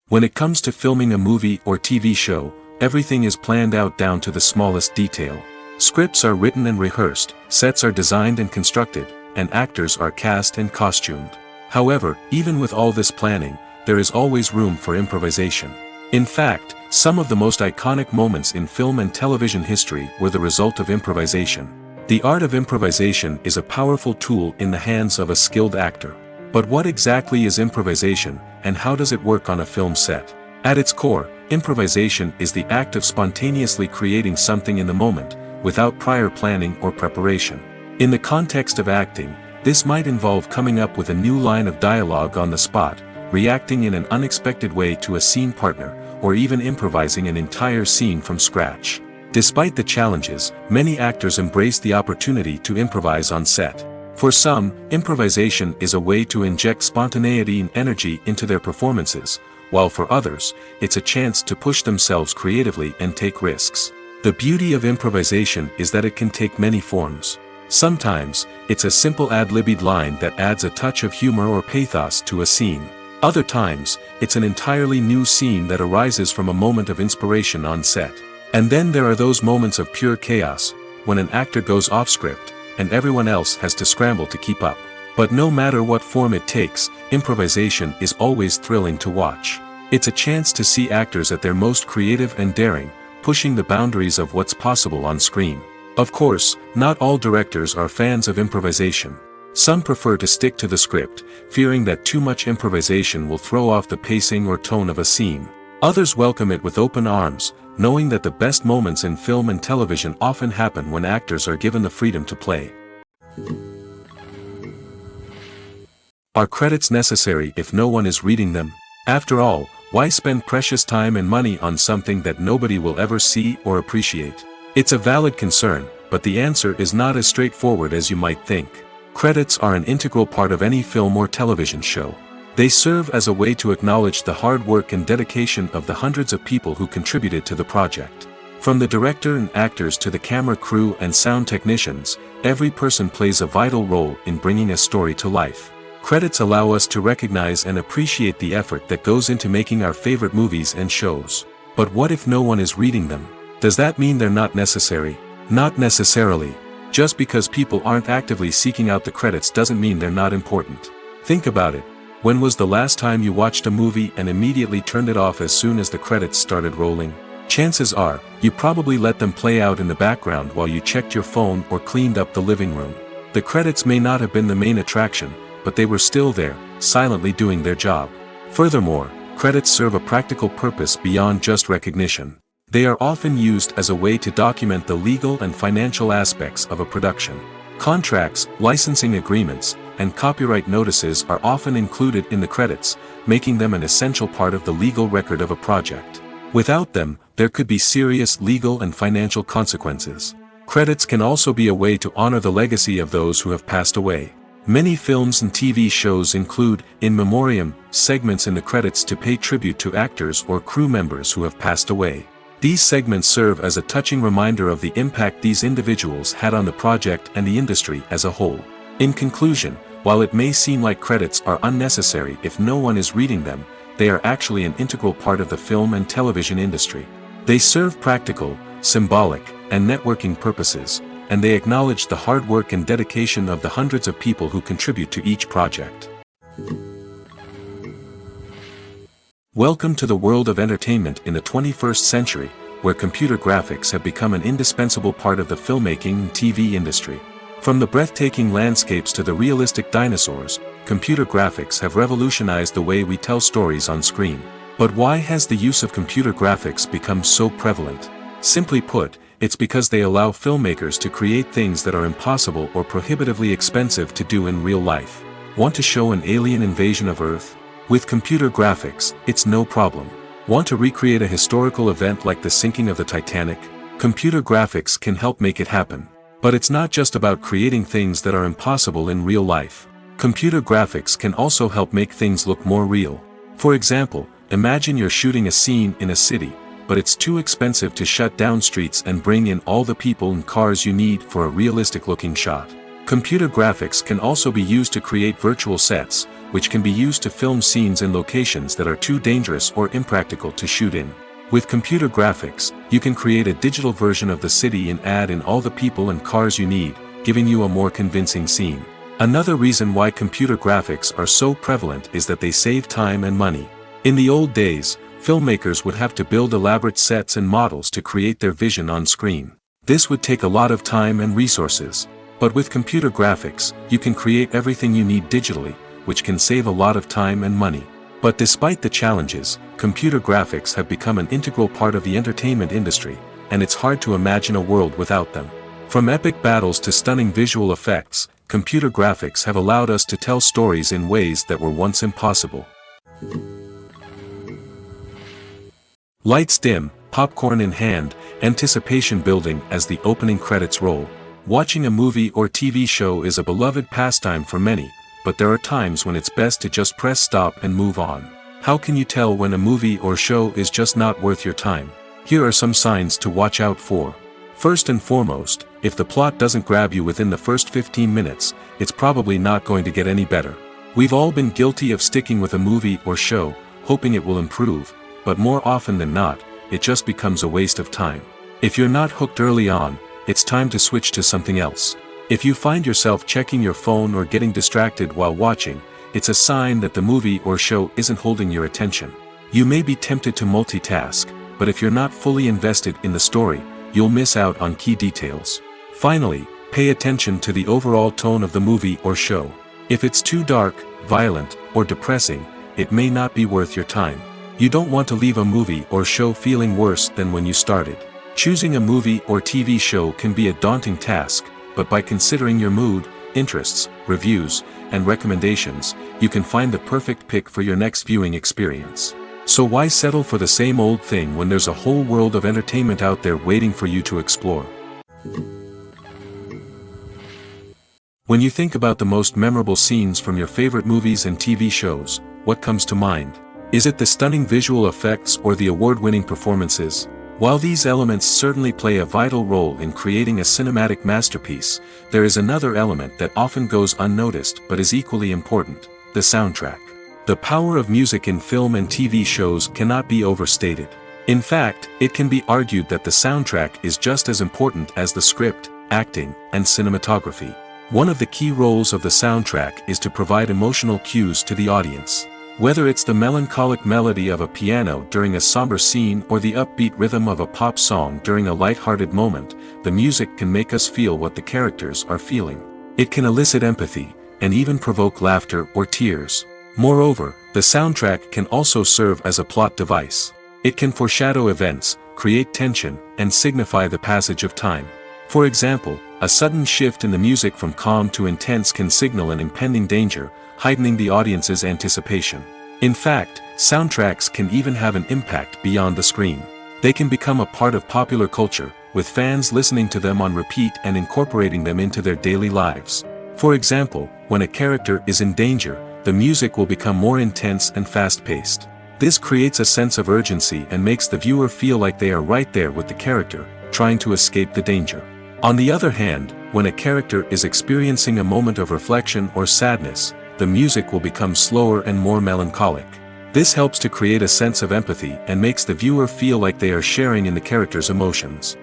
Speaker 1: When it comes to filming a movie or TV show, everything is planned out down to the smallest detail. Scripts are written and rehearsed, sets are designed and constructed, and actors are cast and costumed. However, even with all this planning, there is always room for improvisation. In fact, some of the most iconic moments in film and television history were the result of improvisation. The art of improvisation is a powerful tool in the hands of a skilled actor. But what exactly is improvisation, and how does it work on a film set? At its core, improvisation is the act of spontaneously creating something in the moment, without prior planning or preparation. In the context of acting, this might involve coming up with a new line of dialogue on the spot, reacting in an unexpected way to a scene partner, or even improvising an entire scene from scratch. Despite the challenges, many actors embrace the opportunity to improvise on set. For some, improvisation is a way to inject spontaneity and energy into their performances, while for others, it's a chance to push themselves creatively and take risks. The beauty of improvisation is that it can take many forms. Sometimes, it's a simple ad-libbed line that adds a touch of humor or pathos to a scene. Other times, it's an entirely new scene that arises from a moment of inspiration on set. And then there are those moments of pure chaos, when an actor goes off script, and everyone else has to scramble to keep up. But no matter what form it takes, improvisation is always thrilling to watch. It's a chance to see actors at their most creative and daring, pushing the boundaries of what's possible on screen. Of course, not all directors are fans of improvisation. Some prefer to stick to the script, fearing that too much improvisation will throw off the pacing or tone of a scene. Others welcome it with open arms, knowing that the best moments in film and television often happen when actors are given the freedom to play. Are credits necessary if no one is reading them? After all, why spend precious time and money on something that nobody will ever see or appreciate? It's a valid concern, but the answer is not as straightforward as you might think. Credits are an integral part of any film or television show. They serve as a way to acknowledge the hard work and dedication of the hundreds of people who contributed to the project. From the director and actors to the camera crew and sound technicians, every person plays a vital role in bringing a story to life. Credits allow us to recognize and appreciate the effort that goes into making our favorite movies and shows. But what if no one is reading them? Does that mean they're not necessary? Not necessarily. Just because people aren't actively seeking out the credits doesn't mean they're not important. Think about it. When was the last time you watched a movie and immediately turned it off as soon as the credits started rolling? Chances are, you probably let them play out in the background while you checked your phone or cleaned up the living room. The credits may not have been the main attraction, but they were still there, silently doing their job. Furthermore, credits serve a practical purpose beyond just recognition. They are often used as a way to document the legal and financial aspects of a production. Contracts, licensing agreements, and copyright notices are often included in the credits, making them an essential part of the legal record of a project. Without them, there could be serious legal and financial consequences. Credits can also be a way to honor the legacy of those who have passed away. Many films and TV shows include, in memoriam, segments in the credits to pay tribute to actors or crew members who have passed away. These segments serve as a touching reminder of the impact these individuals had on the project and the industry as a whole. In conclusion, while it may seem like credits are unnecessary if no one is reading them, they are actually an integral part of the film and television industry. They serve practical, symbolic, and networking purposes, and they acknowledge the hard work and dedication of the hundreds of people who contribute to each project. Welcome to the world of entertainment in the 21st century, where computer graphics have become an indispensable part of the filmmaking and TV industry. From the breathtaking landscapes to the realistic dinosaurs, computer graphics have revolutionized the way we tell stories on screen. But why has the use of computer graphics become so prevalent? Simply put, it's because they allow filmmakers to create things that are impossible or prohibitively expensive to do in real life. Want to show an alien invasion of Earth? With computer graphics, it's no problem. Want to recreate a historical event like the sinking of the Titanic? Computer graphics can help make it happen. But it's not just about creating things that are impossible in real life. Computer graphics can also help make things look more real. For example, imagine you're shooting a scene in a city, but it's too expensive to shut down streets and bring in all the people and cars you need for a realistic-looking shot. Computer graphics can also be used to create virtual sets, which can be used to film scenes in locations that are too dangerous or impractical to shoot in. With computer graphics, you can create a digital version of the city and add in all the people and cars you need, giving you a more convincing scene. Another reason why computer graphics are so prevalent is that they save time and money. In the old days, filmmakers would have to build elaborate sets and models to create their vision on screen. This would take a lot of time and resources. But with computer graphics, you can create everything you need digitally, which can save a lot of time and money. But despite the challenges, computer graphics have become an integral part of the entertainment industry, and it's hard to imagine a world without them. From epic battles to stunning visual effects, computer graphics have allowed us to tell stories in ways that were once impossible. Lights dim, popcorn in hand, anticipation building as the opening credits roll. Watching a movie or TV show is a beloved pastime for many, but there are times when it's best to just press stop and move on. How can you tell when a movie or show is just not worth your time? Here are some signs to watch out for. First and foremost, if the plot doesn't grab you within the first 15 minutes, it's probably not going to get any better. We've all been guilty of sticking with a movie or show, hoping it will improve, but more often than not, it just becomes a waste of time. If you're not hooked early on, it's time to switch to something else. If you find yourself checking your phone or getting distracted while watching, it's a sign that the movie or show isn't holding your attention. You may be tempted to multitask, but if you're not fully invested in the story, you'll miss out on key details. Finally, pay attention to the overall tone of the movie or show. If it's too dark, violent, or depressing, it may not be worth your time. You don't want to leave a movie or show feeling worse than when you started. Choosing a movie or TV show can be a daunting task, but by considering your mood, interests, reviews, and recommendations, you can find the perfect pick for your next viewing experience. So why settle for the same old thing when there's a whole world of entertainment out there waiting for you to explore? When you think about the most memorable scenes from your favorite movies and TV shows, what comes to mind? Is it the stunning visual effects or the award-winning performances? While these elements certainly play a vital role in creating a cinematic masterpiece, there is another element that often goes unnoticed but is equally important: The soundtrack. The power of music in film and TV shows cannot be overstated. In fact, it can be argued that the soundtrack is just as important as the script, acting, and cinematography. One of the key roles of the soundtrack is to provide emotional cues to the audience. Whether it's the melancholic melody of a piano during a somber scene or the upbeat rhythm of a pop song during a light-hearted moment, the music can make us feel what the characters are feeling. It can elicit empathy, and even provoke laughter or tears. Moreover, the soundtrack can also serve as a plot device. It can foreshadow events, create tension, and signify the passage of time. For example, a sudden shift in the music from calm to intense can signal an impending danger, heightening the audience's anticipation. In fact, soundtracks can even have an impact beyond the screen. They can become a part of popular culture, with fans listening to them on repeat and incorporating them into their daily lives. For example, when a character is in danger, the music will become more intense and fast-paced. This creates a sense of urgency and makes the viewer feel like they are right there with the character, trying to escape the danger. On the other hand, when a character is experiencing a moment of reflection or sadness, the music will become slower and more melancholic. This helps to create a sense of empathy and makes the viewer feel like they are sharing in the character's emotions.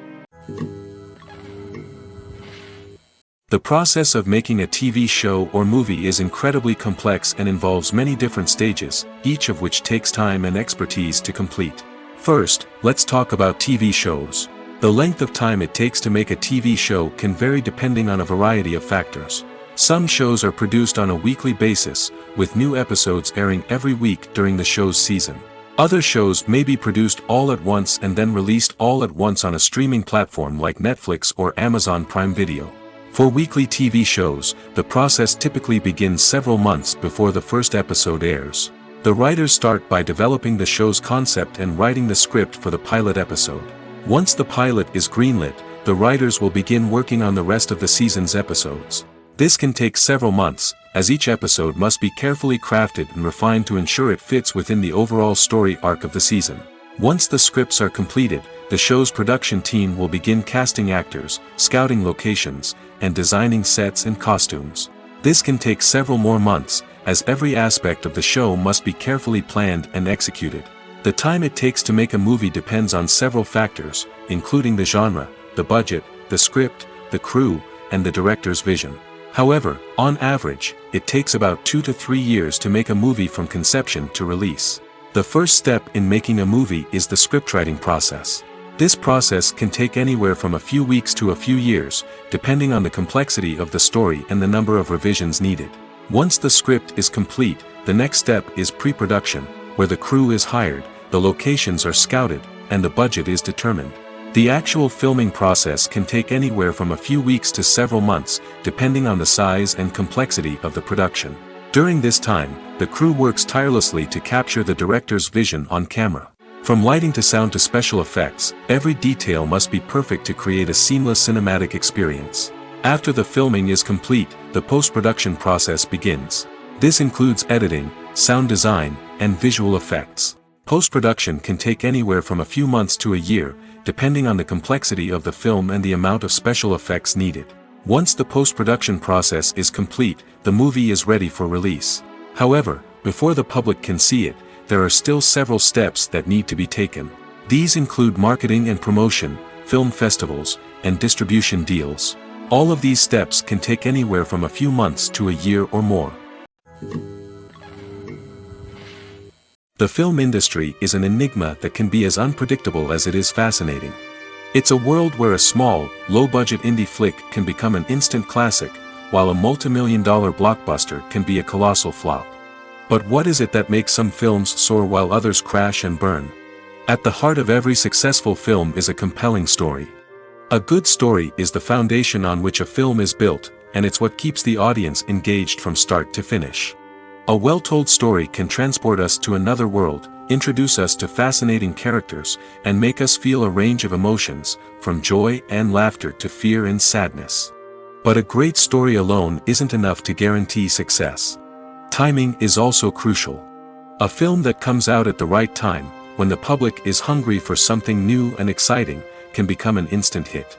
Speaker 1: The process of making a TV show or movie is incredibly complex and involves many different stages, each of which takes time and expertise to complete. First, let's talk about TV shows. The length of time it takes to make a TV show can vary depending on a variety of factors. Some shows are produced on a weekly basis, with new episodes airing every week during the show's season. Other shows may be produced all at once and then released all at once on a streaming platform like Netflix or Amazon Prime Video. For weekly TV shows, the process typically begins several months before the first episode airs. The writers start by developing the show's concept and writing the script for the pilot episode. Once the pilot is greenlit, the writers will begin working on the rest of the season's episodes. This can take several months, as each episode must be carefully crafted and refined to ensure it fits within the overall story arc of the season. Once the scripts are completed, the show's production team will begin casting actors, scouting locations, and designing sets and costumes. This can take several more months, as every aspect of the show must be carefully planned and executed. The time it takes to make a movie depends on several factors, including the genre, the budget, the script, the crew, and the director's vision. However, on average, it takes about 2 to 3 years to make a movie from conception to release. The first step in making a movie is the scriptwriting process. This process can take anywhere from a few weeks to a few years, depending on the complexity of the story and the number of revisions needed. Once the script is complete, the next step is pre-production, where the crew is hired, the locations are scouted, and the budget is determined. The actual filming process can take anywhere from a few weeks to several months, depending on the size and complexity of the production. During this time, the crew works tirelessly to capture the director's vision on camera. From lighting to sound to special effects, every detail must be perfect to create a seamless cinematic experience. After the filming is complete, the post-production process begins. This includes editing, sound design, and visual effects. Post-production can take anywhere from a few months to a year, depending on the complexity of the film and the amount of special effects needed. Once the post-production process is complete, the movie is ready for release. However, before the public can see it, there are still several steps that need to be taken. These include marketing and promotion, film festivals, and distribution deals. All of these steps can take anywhere from a few months to a year or more. The film industry is an enigma that can be as unpredictable as it is fascinating. It's a world where a small, low-budget indie flick can become an instant classic, while a multi-million-dollar blockbuster can be a colossal flop. But what is it that makes some films soar while others crash and burn? At the heart of every successful film is a compelling story. A good story is the foundation on which a film is built, and it's what keeps the audience engaged from start to finish. A well-told story can transport us to another world, introduce us to fascinating characters, and make us feel a range of emotions, from joy and laughter to fear and sadness. But a great story alone isn't enough to guarantee success. Timing is also crucial. A film that comes out at the right time, when the public is hungry for something new and exciting, can become an instant hit.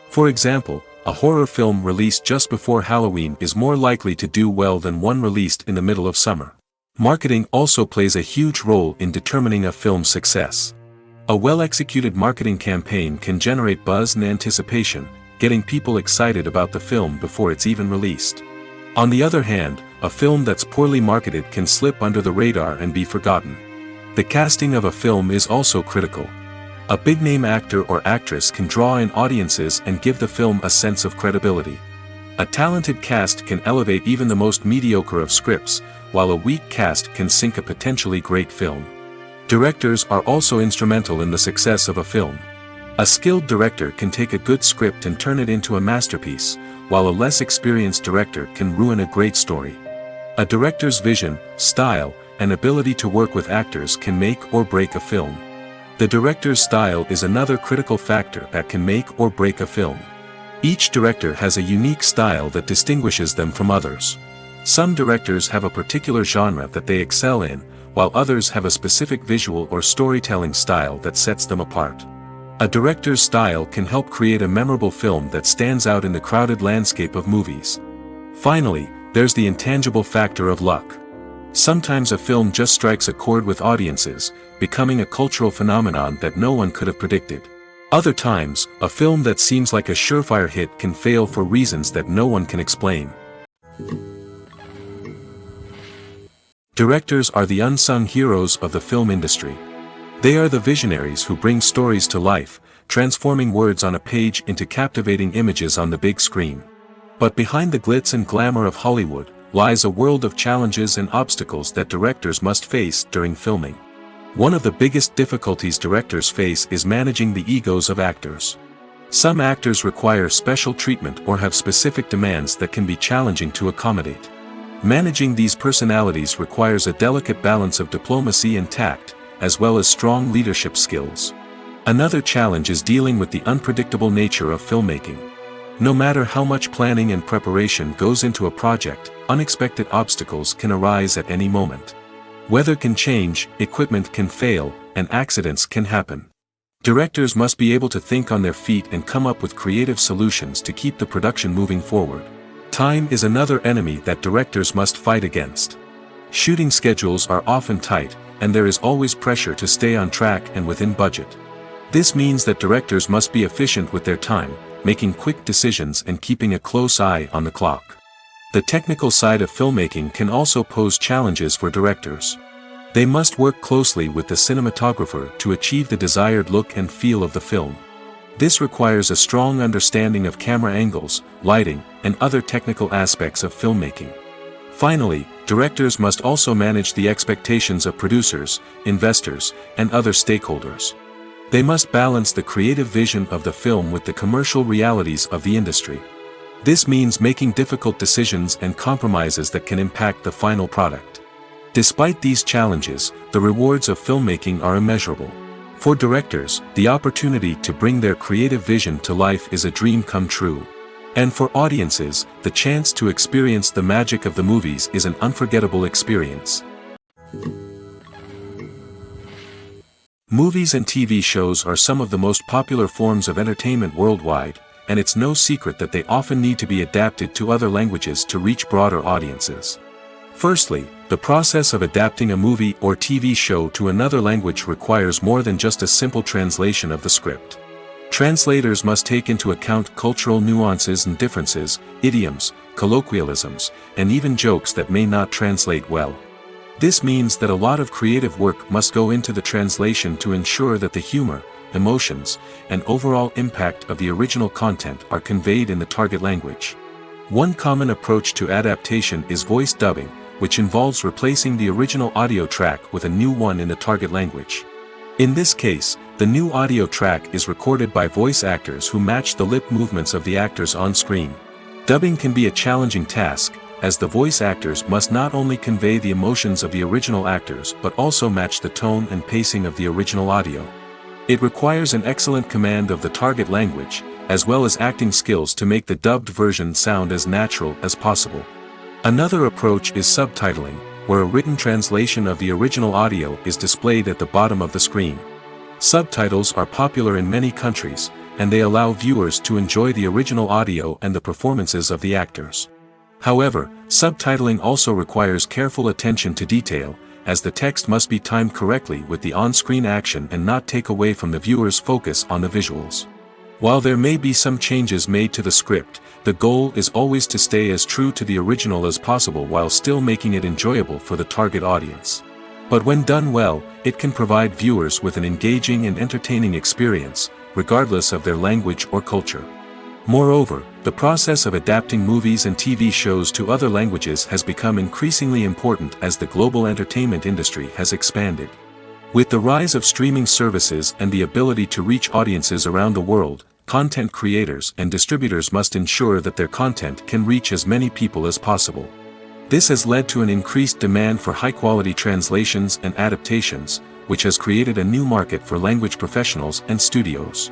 Speaker 1: For example, A horror film released just before Halloween is more likely to do well than one released in the middle of summer. Marketing also plays a huge role in determining a film's success. A well-executed marketing campaign can generate buzz and anticipation, getting people excited about the film before it's even released. On the other hand, a film that's poorly marketed can slip under the radar and be forgotten. The casting of a film is also critical. A big-name actor or actress can draw in audiences and give the film a sense of credibility. A talented cast can elevate even the most mediocre of scripts, while a weak cast can sink a potentially great film. Directors are also instrumental in the success of a film. A skilled director can take a good script and turn it into a masterpiece, while a less experienced director can ruin a great story. A director's vision, style, and ability to work with actors can make or break a film. The director's style is another critical factor that can make or break a film. Each director has a unique style that distinguishes them from others. Some directors have a particular genre that they excel in, while others have a specific visual or storytelling style that sets them apart. A director's style can help create a memorable film that stands out in the crowded landscape of movies. Finally, there's the intangible factor of luck. Sometimes a film just strikes a chord with audiences, becoming a cultural phenomenon that no one could have predicted. Other times, a film that seems like a surefire hit can fail for reasons that no one can explain. Directors are the unsung heroes of the film industry. They are the visionaries who bring stories to life, transforming words on a page into captivating images on the big screen. But behind the glitz and glamour of Hollywood, lies a world of challenges and obstacles that directors must face during filming. One of the biggest difficulties directors face is managing the egos of actors. Some actors require special treatment or have specific demands that can be challenging to accommodate. Managing these personalities requires a delicate balance of diplomacy and tact, as well as strong leadership skills. Another challenge is dealing with the unpredictable nature of filmmaking. No matter how much planning and preparation goes into a project, unexpected obstacles can arise at any moment. Weather can change, equipment can fail, and accidents can happen. Directors must be able to think on their feet and come up with creative solutions to keep the production moving forward. Time is another enemy that directors must fight against. Shooting schedules are often tight, and there is always pressure to stay on track and within budget. This means that directors must be efficient with their time, making quick decisions and keeping a close eye on the clock. The technical side of filmmaking can also pose challenges for directors. They must work closely with the cinematographer to achieve the desired look and feel of the film. This requires a strong understanding of camera angles, lighting, and other technical aspects of filmmaking. Finally, directors must also manage the expectations of producers, investors, and other stakeholders. They must balance the creative vision of the film with the commercial realities of the industry. This means making difficult decisions and compromises that can impact the final product. Despite these challenges, the rewards of filmmaking are immeasurable. For directors, the opportunity to bring their creative vision to life is a dream come true. And for audiences, the chance to experience the magic of the movies is an unforgettable experience. Movies and TV shows are some of the most popular forms of entertainment worldwide, and it's no secret that they often need to be adapted to other languages to reach broader audiences. Firstly, the process of adapting a movie or TV show to another language requires more than just a simple translation of the script. Translators must take into account cultural nuances and differences, idioms, colloquialisms, and even jokes that may not translate well. This means that a lot of creative work must go into the translation to ensure that the humor, emotions, and overall impact of the original content are conveyed in the target language. One common approach to adaptation is voice dubbing, which involves replacing the original audio track with a new one in the target language. In this case, the new audio track is recorded by voice actors who match the lip movements of the actors on screen. Dubbing can be a challenging task, as the voice actors must not only convey the emotions of the original actors but also match the tone and pacing of the original audio. It requires an excellent command of the target language, as well as acting skills to make the dubbed version sound as natural as possible. Another approach is subtitling, where a written translation of the original audio is displayed at the bottom of the screen. Subtitles are popular in many countries, and they allow viewers to enjoy the original audio and the performances of the actors. However, subtitling also requires careful attention to detail, as the text must be timed correctly with the on-screen action and not take away from the viewer's focus on the visuals. While there may be some changes made to the script, the goal is always to stay as true to the original as possible while still making it enjoyable for the target audience. But when done well, it can provide viewers with an engaging and entertaining experience, regardless of their language or culture. Moreover, the process of adapting movies and TV shows to other languages has become increasingly important as the global entertainment industry has expanded. With the rise of streaming services and the ability to reach audiences around the world, content creators and distributors must ensure that their content can reach as many people as possible. This has led to an increased demand for high-quality translations and adaptations, which has created a new market for language professionals and studios.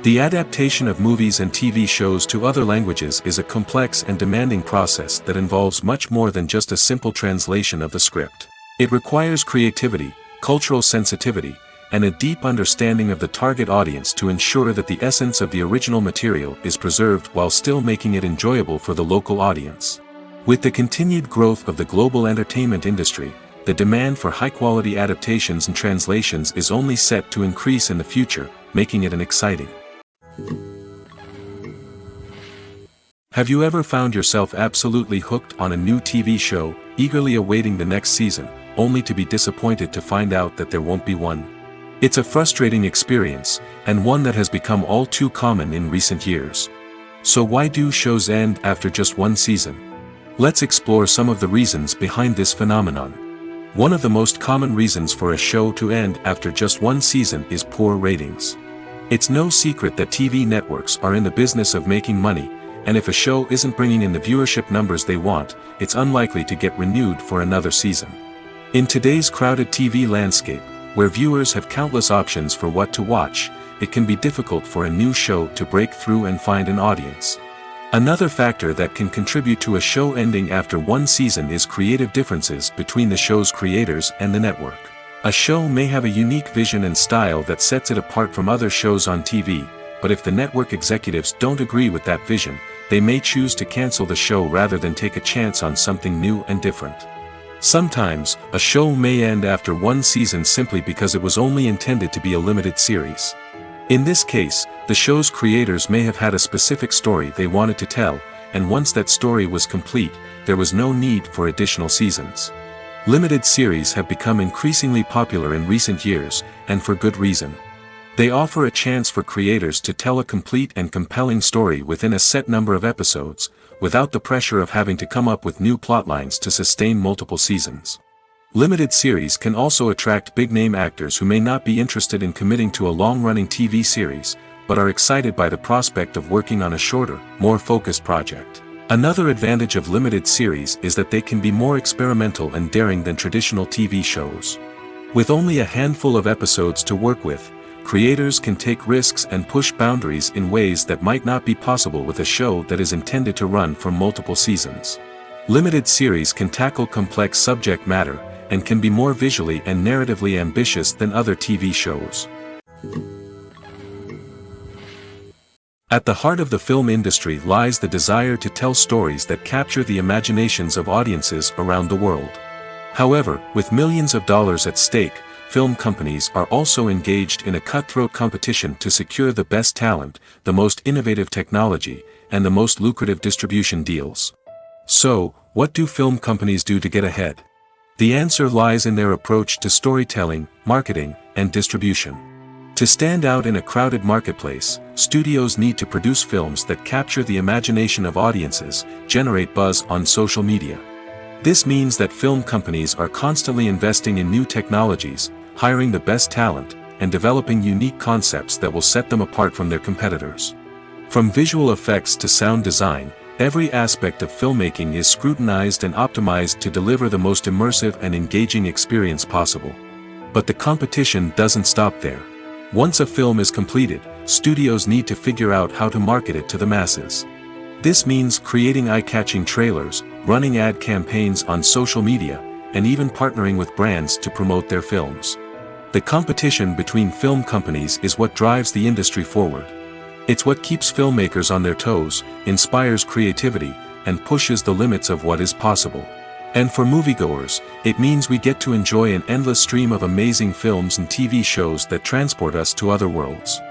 Speaker 1: The adaptation of movies and TV shows to other languages is a complex and demanding process that involves much more than just a simple translation of the script. It requires creativity, cultural sensitivity, and a deep understanding of the target audience to ensure that the essence of the original material is preserved while still making it enjoyable for the local audience. With the continued growth of the global entertainment industry, the demand for high-quality adaptations and translations is only set to increase in the future, making it an exciting. Have you ever found yourself absolutely hooked on a new TV show, eagerly awaiting the next season, only to be disappointed to find out that there won't be one? It's a frustrating experience, and one that has become all too common in recent years. So why do shows end after just one season? Let's explore some of the reasons behind this phenomenon. One of the most common reasons for a show to end after just one season is poor ratings. It's no secret that TV networks are in the business of making money, and if a show isn't bringing in the viewership numbers they want, it's unlikely to get renewed for another season. In today's crowded TV landscape, where viewers have countless options for what to watch, it can be difficult for a new show to break through and find an audience. Another factor that can contribute to a show ending after one season is creative differences between the show's creators and the network. A show may have a unique vision and style that sets it apart from other shows on TV, but if the network executives don't agree with that vision, they may choose to cancel the show rather than take a chance on something new and different. Sometimes, a show may end after one season simply because it was only intended to be a limited series. In this case, the show's creators may have had a specific story they wanted to tell, and once that story was complete, there was no need for additional seasons. Limited series have become increasingly popular in recent years, and for good reason. They offer a chance for creators to tell a complete and compelling story within a set number of episodes, without the pressure of having to come up with new plotlines to sustain multiple seasons. Limited series can also attract big-name actors who may not be interested in committing to a long-running TV series, but are excited by the prospect of working on a shorter, more focused project. Another advantage of limited series is that they can be more experimental and daring than traditional TV shows. With only a handful of episodes to work with, creators can take risks and push boundaries in ways that might not be possible with a show that is intended to run for multiple seasons. Limited series can tackle complex subject matter, and can be more visually and narratively ambitious than other TV shows. At the heart of the film industry lies the desire to tell stories that capture the imaginations of audiences around the world. However, with millions of dollars at stake, film companies are also engaged in a cutthroat competition to secure the best talent, the most innovative technology, and the most lucrative distribution deals. So, what do film companies do to get ahead? The answer lies in their approach to storytelling, marketing, and distribution. To stand out in a crowded marketplace, studios need to produce films that capture the imagination of audiences, generate buzz on social media. This means that film companies are constantly investing in new technologies, hiring the best talent, and developing unique concepts that will set them apart from their competitors. From visual effects to sound design, every aspect of filmmaking is scrutinized and optimized to deliver the most immersive and engaging experience possible. But the competition doesn't stop there. Once a film is completed, studios need to figure out how to market it to the masses. This means creating eye-catching trailers, running ad campaigns on social media, and even partnering with brands to promote their films. The competition between film companies is what drives the industry forward. It's what keeps filmmakers on their toes, inspires creativity, and pushes the limits of what is possible. And for moviegoers, it means we get to enjoy an endless stream of amazing films and TV shows that transport us to other worlds.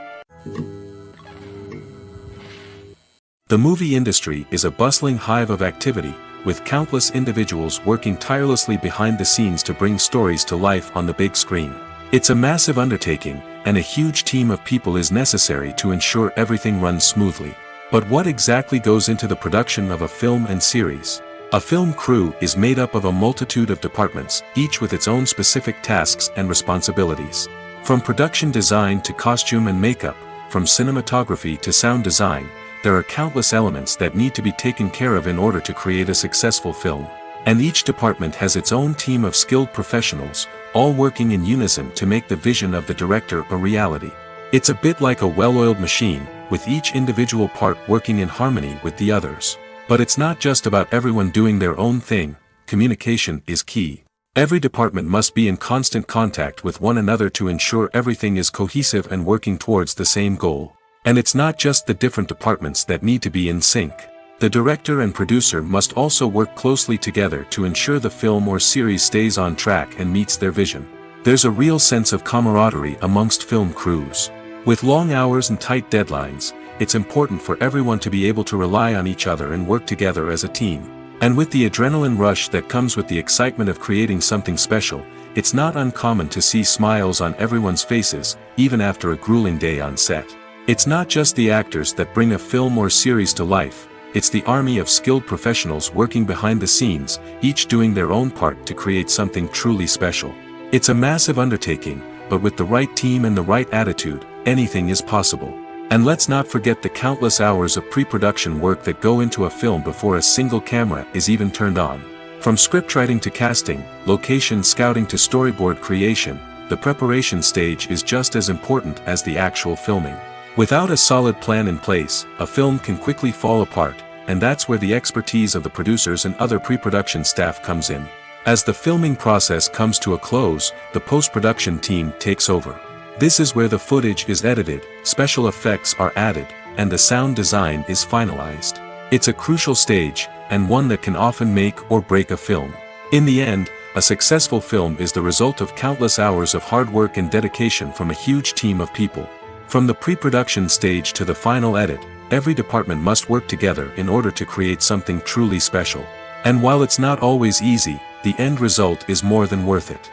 Speaker 1: The movie industry is a bustling hive of activity, with countless individuals working tirelessly behind the scenes to bring stories to life on the big screen. It's a massive undertaking, and a huge team of people is necessary to ensure everything runs smoothly. But what exactly goes into the production of a film and series? A film crew is made up of a multitude of departments, each with its own specific tasks and responsibilities. From production design to costume and makeup, from cinematography to sound design, there are countless elements that need to be taken care of in order to create a successful film. And each department has its own team of skilled professionals, all working in unison to make the vision of the director a reality. It's a bit like a well-oiled machine, with each individual part working in harmony with the others. But it's not just about everyone doing their own thing. Communication is key. Every department must be in constant contact with one another to ensure everything is cohesive and working towards the same goal. And it's not just the different departments that need to be in sync. The director and producer must also work closely together to ensure the film or series stays on track and meets their vision. There's a real sense of camaraderie amongst film crews. With long hours and tight deadlines, it's important for everyone to be able to rely on each other and work together as a team. And with the adrenaline rush that comes with the excitement of creating something special, it's not uncommon to see smiles on everyone's faces, even after a grueling day on set. It's not just the actors that bring a film or series to life, it's the army of skilled professionals working behind the scenes, each doing their own part to create something truly special. It's a massive undertaking, but with the right team and the right attitude, anything is possible. And let's not forget the countless hours of pre-production work that go into a film before a single camera is even turned on. From scriptwriting to casting, location scouting to storyboard creation, the preparation stage is just as important as the actual filming. Without a solid plan in place, a film can quickly fall apart, and that's where the expertise of the producers and other pre-production staff comes in. As the filming process comes to a close, the post-production team takes over. This is where the footage is edited, special effects are added, and the sound design is finalized. It's a crucial stage, and one that can often make or break a film. In the end, a successful film is the result of countless hours of hard work and dedication from a huge team of people. From the pre-production stage to the final edit, every department must work together in order to create something truly special. And while it's not always easy, the end result is more than worth it.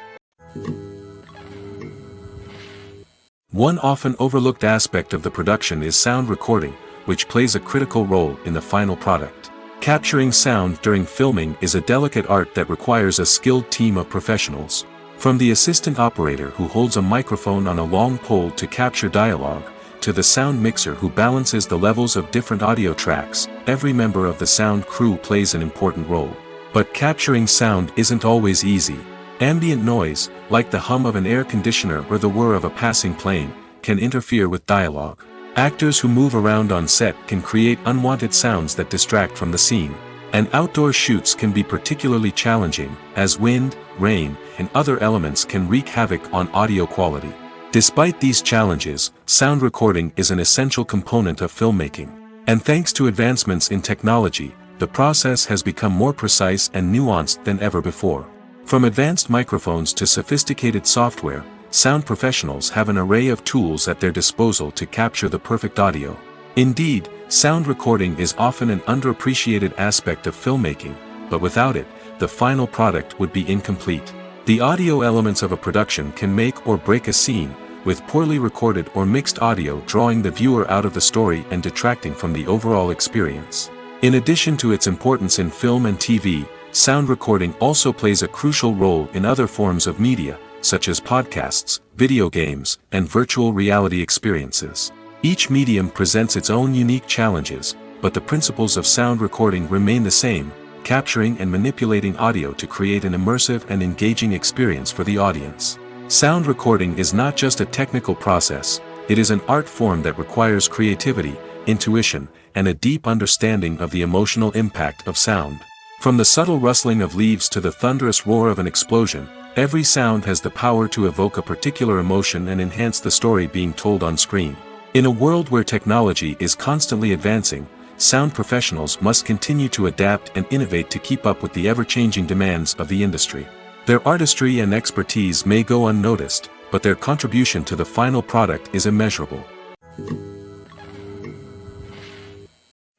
Speaker 1: One often overlooked aspect of the production is sound recording, which plays a critical role in the final product. Capturing sound during filming is a delicate art that requires a skilled team of professionals. From the assistant operator who holds a microphone on a long pole to capture dialogue, to the sound mixer who balances the levels of different audio tracks, every member of the sound crew plays an important role. But capturing sound isn't always easy. Ambient noise, like the hum of an air conditioner or the whir of a passing plane, can interfere with dialogue. Actors who move around on set can create unwanted sounds that distract from the scene. And outdoor shoots can be particularly challenging, as wind, rain, and other elements can wreak havoc on audio quality. Despite these challenges, sound recording is an essential component of filmmaking. And thanks to advancements in technology, the process has become more precise and nuanced than ever before. From advanced microphones to sophisticated software, sound professionals have an array of tools at their disposal to capture the perfect audio. Indeed, sound recording is often an underappreciated aspect of filmmaking, but without it, the final product would be incomplete. The audio elements of a production can make or break a scene, with poorly recorded or mixed audio drawing the viewer out of the story and detracting from the overall experience. In addition to its importance in film and TV, sound recording also plays a crucial role in other forms of media, such as podcasts, video games, and virtual reality experiences. Each medium presents its own unique challenges, but the principles of sound recording remain the same, capturing and manipulating audio to create an immersive and engaging experience for the audience. Sound recording is not just a technical process, it is an art form that requires creativity, intuition, and a deep understanding of the emotional impact of sound. From the subtle rustling of leaves to the thunderous roar of an explosion, every sound has the power to evoke a particular emotion and enhance the story being told on screen. In a world where technology is constantly advancing, sound professionals must continue to adapt and innovate to keep up with the ever-changing demands of the industry. Their artistry and expertise may go unnoticed, but their contribution to the final product is immeasurable.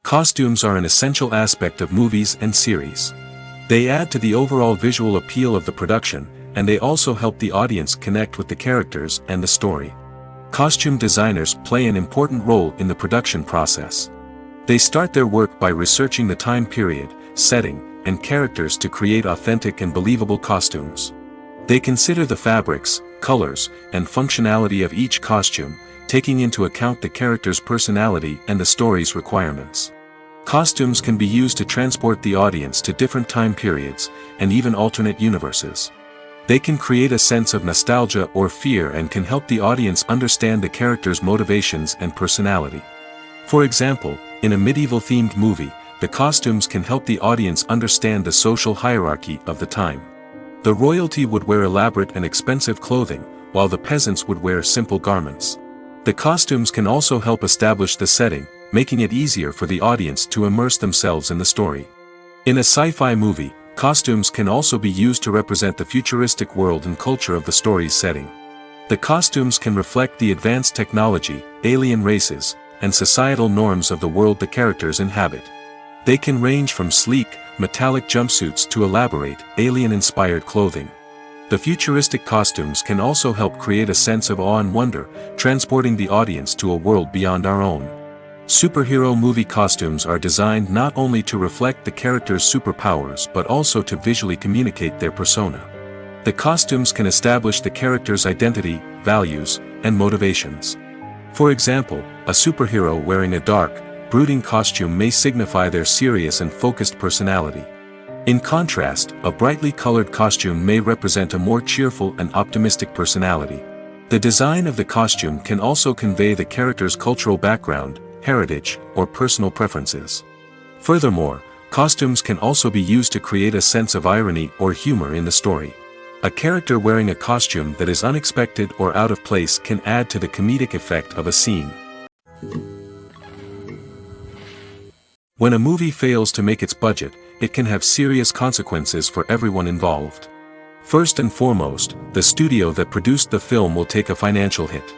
Speaker 1: Costumes are an essential aspect of movies and series. They add to the overall visual appeal of the production, and they also help the audience connect with the characters and the story. Costume designers play an important role in the production process. They start their work by researching the time period, setting, and characters to create authentic and believable costumes. They consider the fabrics, colors, and functionality of each costume, taking into account the character's personality and the story's requirements. Costumes can be used to transport the audience to different time periods, and even alternate universes. They can create a sense of nostalgia or fear and can help the audience understand the character's motivations and personality. For example, in a medieval-themed movie, the costumes can help the audience understand the social hierarchy of the time. The royalty would wear elaborate and expensive clothing, while the peasants would wear simple garments. The costumes can also help establish the setting, making it easier for the audience to immerse themselves in the story. In a sci-fi movie, costumes can also be used to represent the futuristic world and culture of the story's setting. The costumes can reflect the advanced technology, alien races, and societal norms of the world the characters inhabit. They can range from sleek, metallic jumpsuits to elaborate, alien-inspired clothing. The futuristic costumes can also help create a sense of awe and wonder, transporting the audience to a world beyond our own. Superhero movie costumes are designed not only to reflect the character's superpowers but also to visually communicate their persona. The costumes can establish the character's identity, values, and motivations. For example, a superhero wearing a dark, brooding costume may signify their serious and focused personality. In contrast, a brightly colored costume may represent a more cheerful and optimistic personality. The design of the costume can also convey the character's cultural background, heritage, or personal preferences. Furthermore, costumes can also be used to create a sense of irony or humor in the story. A character wearing a costume that is unexpected or out of place can add to the comedic effect of a scene. When a movie fails to make its budget, it can have serious consequences for everyone involved. First and foremost, the studio that produced the film will take a financial hit.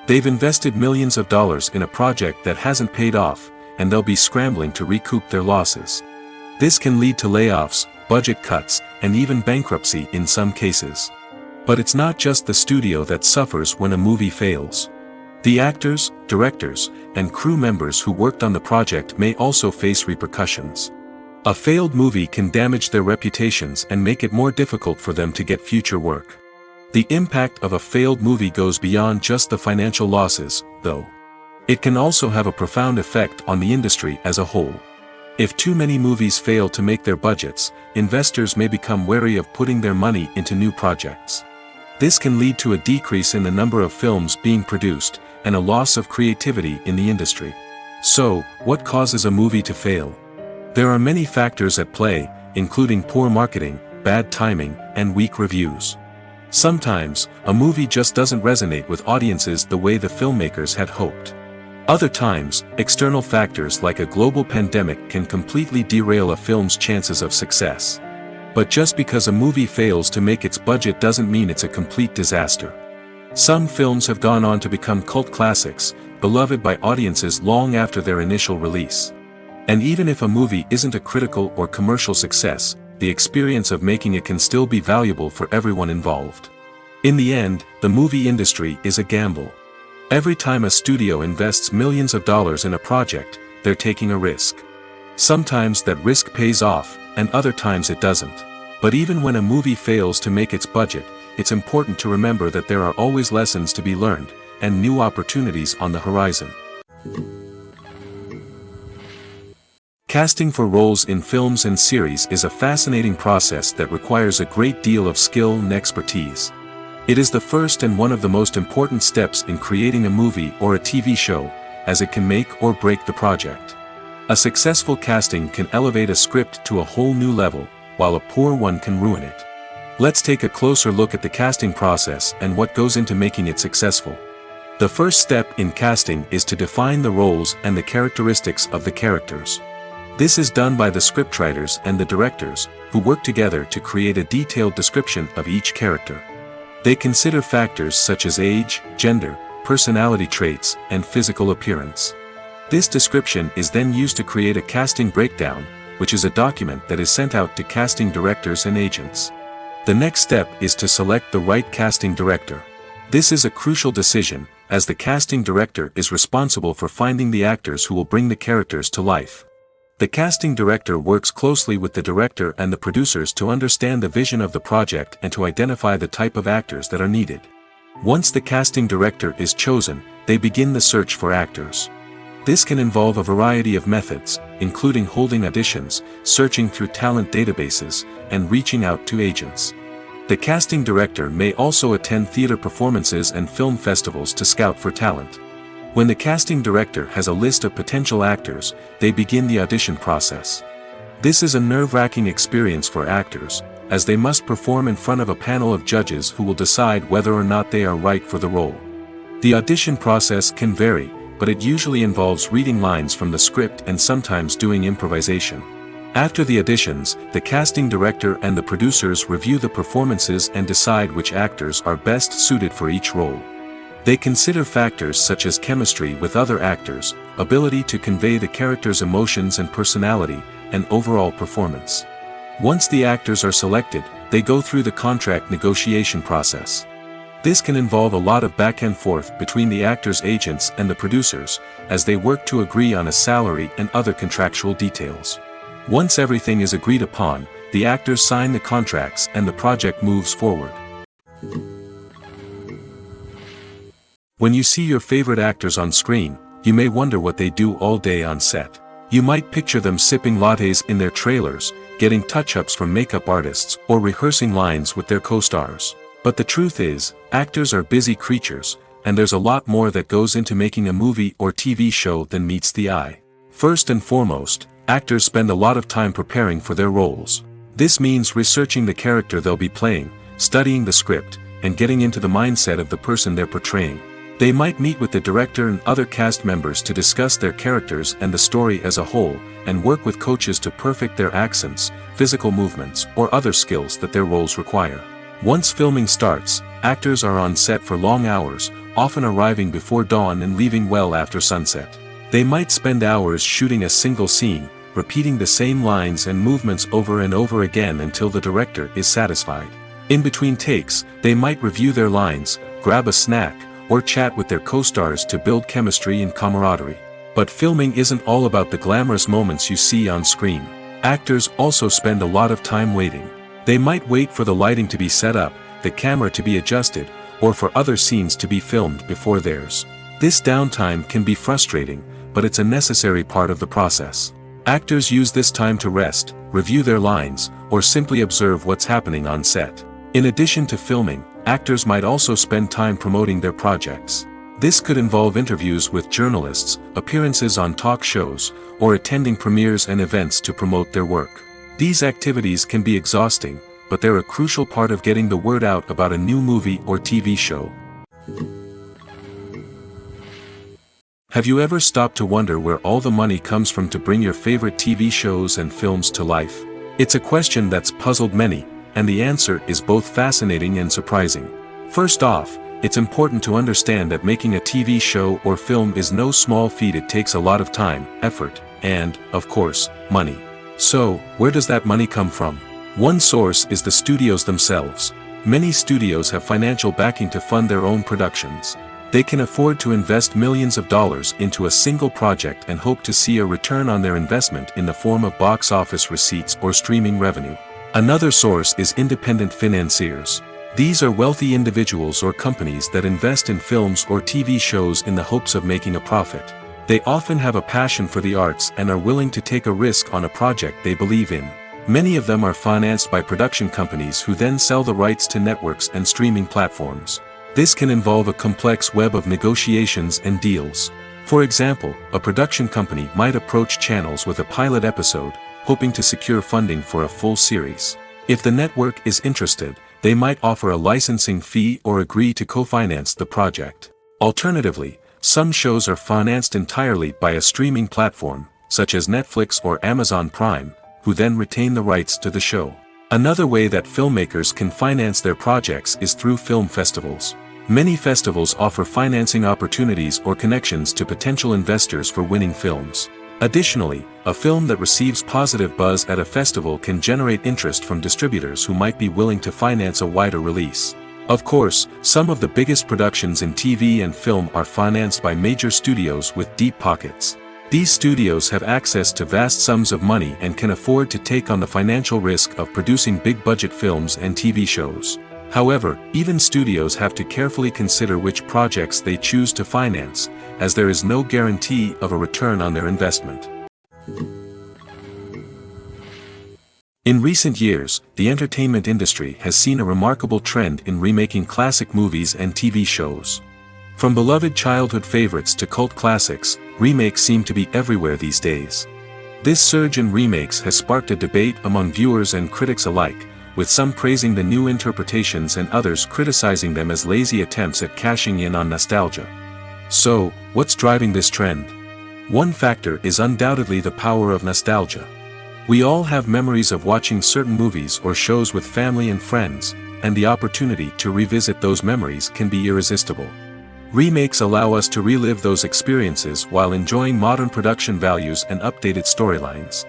Speaker 1: They've invested millions of dollars in a project that hasn't paid off, and they'll be scrambling to recoup their losses. This can lead to layoffs, budget cuts, and even bankruptcy in some cases. But it's not just the studio that suffers when a movie fails. The actors, directors, and crew members who worked on the project may also face repercussions. A failed movie can damage their reputations and make it more difficult for them to get future work. The impact of a failed movie goes beyond just the financial losses, though. It can also have a profound effect on the industry as a whole. If too many movies fail to make their budgets, investors may become wary of putting their money into new projects. This can lead to a decrease in the number of films being produced, and a loss of creativity in the industry. So, what causes a movie to fail? There are many factors at play, including poor marketing, bad timing, and weak reviews. Sometimes, a movie just doesn't resonate with audiences the way the filmmakers had hoped. Other times, external factors like a global pandemic can completely derail a film's chances of success. But just because a movie fails to make its budget doesn't mean it's a complete disaster. Some films have gone on to become cult classics, beloved by audiences long after their initial release. And even if a movie isn't a critical or commercial success, the experience of making it can still be valuable for everyone involved. In the end, the movie industry is a gamble. Every time a studio invests millions of dollars in a project, they're taking a risk. Sometimes that risk pays off, and other times it doesn't. But even when a movie fails to make its budget, it's important to remember that there are always lessons to be learned, and new opportunities on the horizon. Casting for roles in films and series is a fascinating process that requires a great deal of skill and expertise. It is the first and one of the most important steps in creating a movie or a TV show, as it can make or break the project. A successful casting can elevate a script to a whole new level, while a poor one can ruin it. Let's take a closer look at the casting process and what goes into making it successful. The first step in casting is to define the roles and the characteristics of the characters. This is done by the scriptwriters and the directors, who work together to create a detailed description of each character. They consider factors such as age, gender, personality traits, and physical appearance. This description is then used to create a casting breakdown, which is a document that is sent out to casting directors and agents. The next step is to select the right casting director. This is a crucial decision, as the casting director is responsible for finding the actors who will bring the characters to life. The casting director works closely with the director and the producers to understand the vision of the project and to identify the type of actors that are needed. Once the casting director is chosen, they begin the search for actors. This can involve a variety of methods, including holding auditions, searching through talent databases, and reaching out to agents. The casting director may also attend theater performances and film festivals to scout for talent. When the casting director has a list of potential actors, they begin the audition process. This is a nerve-wracking experience for actors, as they must perform in front of a panel of judges who will decide whether or not they are right for the role. The audition process can vary, but it usually involves reading lines from the script and sometimes doing improvisation. After the auditions, the casting director and the producers review the performances and decide which actors are best suited for each role. They consider factors such as chemistry with other actors, ability to convey the character's emotions and personality, and overall performance. Once the actors are selected, they go through the contract negotiation process. This can involve a lot of back and forth between the actors' agents and the producers, as they work to agree on a salary and other contractual details. Once everything is agreed upon, the actors sign the contracts and the project moves forward. When you see your favorite actors on screen, you may wonder what they do all day on set. You might picture them sipping lattes in their trailers, getting touch-ups from makeup artists, or rehearsing lines with their co-stars. But the truth is, actors are busy creatures, and there's a lot more that goes into making a movie or TV show than meets the eye. First and foremost, actors spend a lot of time preparing for their roles. This means researching the character they'll be playing, studying the script, and getting into the mindset of the person they're portraying. They might meet with the director and other cast members to discuss their characters and the story as a whole, and work with coaches to perfect their accents, physical movements, or other skills that their roles require. Once filming starts, actors are on set for long hours, often arriving before dawn and leaving well after sunset. They might spend hours shooting a single scene, repeating the same lines and movements over and over again until the director is satisfied. In between takes, they might review their lines, grab a snack, or chat with their co-stars to build chemistry and camaraderie. But filming isn't all about the glamorous moments you see on screen. Actors also spend a lot of time waiting. They might wait for the lighting to be set up, the camera to be adjusted, or for other scenes to be filmed before theirs. This downtime can be frustrating, but it's a necessary part of the process. Actors use this time to rest, review their lines, or simply observe what's happening on set. In addition to filming, actors might also spend time promoting their projects. This could involve interviews with journalists, appearances on talk shows, or attending premieres and events to promote their work. These activities can be exhausting, but they're a crucial part of getting the word out about a new movie or TV show. Have you ever stopped to wonder where all the money comes from to bring your favorite TV shows and films to life? It's a question that's puzzled many, and the answer is both fascinating and surprising. First off, it's important to understand that making a TV show or film is no small feat. It takes a lot of time, effort, and, of course, money. So, where does that money come from? One source is the studios themselves. Many studios have financial backing to fund their own productions. They can afford to invest millions of dollars into a single project and hope to see a return on their investment in the form of box office receipts or streaming revenue. Another source is independent financiers. These are wealthy individuals or companies that invest in films or TV shows in the hopes of making a profit. They often have a passion for the arts and are willing to take a risk on a project they believe in. Many of them are financed by production companies who then sell the rights to networks and streaming platforms. This can involve a complex web of negotiations and deals. For example, a production company might approach channels with a pilot episode, hoping to secure funding for a full series. If the network is interested, they might offer a licensing fee or agree to co-finance the project. Alternatively, some shows are financed entirely by a streaming platform, such as Netflix or Amazon Prime, who then retain the rights to the show. Another way that filmmakers can finance their projects is through film festivals. Many festivals offer financing opportunities or connections to potential investors for winning films. Additionally, a film that receives positive buzz at a festival can generate interest from distributors who might be willing to finance a wider release. Of course, some of the biggest productions in TV and film are financed by major studios with deep pockets. These studios have access to vast sums of money and can afford to take on the financial risk of producing big-budget films and TV shows. However, even studios have to carefully consider which projects they choose to finance, as there is no guarantee of a return on their investment. In recent years, the entertainment industry has seen a remarkable trend in remaking classic movies and TV shows. From beloved childhood favorites to cult classics, remakes seem to be everywhere these days. This surge in remakes has sparked a debate among viewers and critics alike, with some praising the new interpretations and others criticizing them as lazy attempts at cashing in on nostalgia. So, what's driving this trend? One factor is undoubtedly the power of nostalgia. We all have memories of watching certain movies or shows with family and friends, and the opportunity to revisit those memories can be irresistible. Remakes allow us to relive those experiences while enjoying modern production values and updated storylines.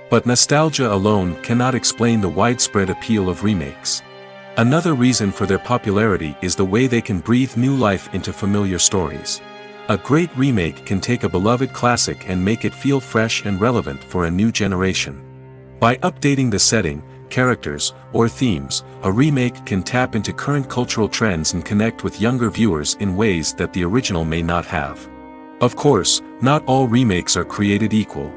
Speaker 1: But nostalgia alone cannot explain the widespread appeal of remakes. Another reason for their popularity is the way they can breathe new life into familiar stories. A great remake can take a beloved classic and make it feel fresh and relevant for a new generation. By updating the setting, characters, or themes, a remake can tap into current cultural trends and connect with younger viewers in ways that the original may not have. Of course, not all remakes are created equal.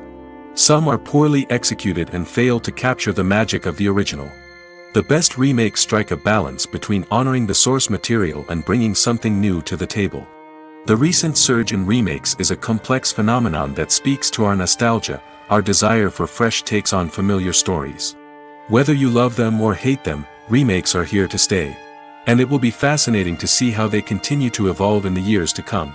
Speaker 1: Some are poorly executed and fail to capture the magic of the original. The best remakes strike a balance between honoring the source material and bringing something new to the table. The recent surge in remakes is a complex phenomenon that speaks to our nostalgia, our desire for fresh takes on familiar stories. Whether you love them or hate them, remakes are here to stay. And it will be fascinating to see how they continue to evolve in the years to come.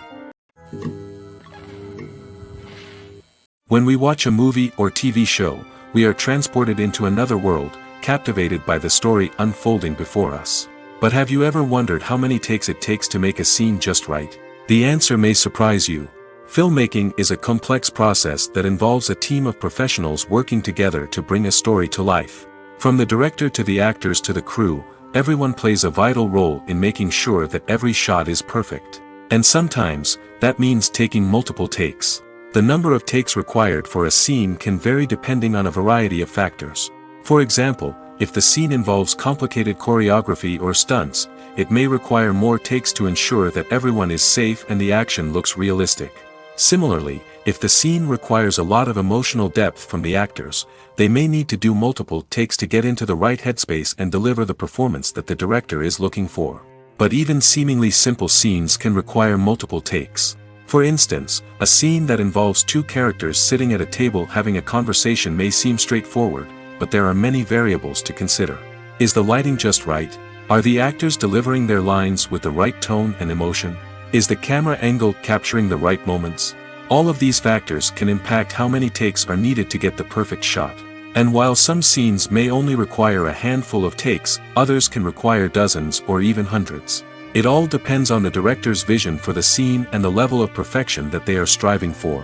Speaker 1: When we watch a movie or TV show, we are transported into another world, captivated by the story unfolding before us. But have you ever wondered how many takes it takes to make a scene just right? The answer may surprise you. Filmmaking is a complex process that involves a team of professionals working together to bring a story to life. From the director to the actors to the crew, everyone plays a vital role in making sure that every shot is perfect. And sometimes, that means taking multiple takes. The number of takes required for a scene can vary depending on a variety of factors. For example, if the scene involves complicated choreography or stunts, it may require more takes to ensure that everyone is safe and the action looks realistic. Similarly, if the scene requires a lot of emotional depth from the actors, they may need to do multiple takes to get into the right headspace and deliver the performance that the director is looking for. But even seemingly simple scenes can require multiple takes. For instance, a scene that involves two characters sitting at a table having a conversation may seem straightforward, but there are many variables to consider. Is the lighting just right? Are the actors delivering their lines with the right tone and emotion? Is the camera angle capturing the right moments? All of these factors can impact how many takes are needed to get the perfect shot. And while some scenes may only require a handful of takes, others can require dozens or even hundreds. It all depends on the director's vision for the scene and the level of perfection that they are striving for.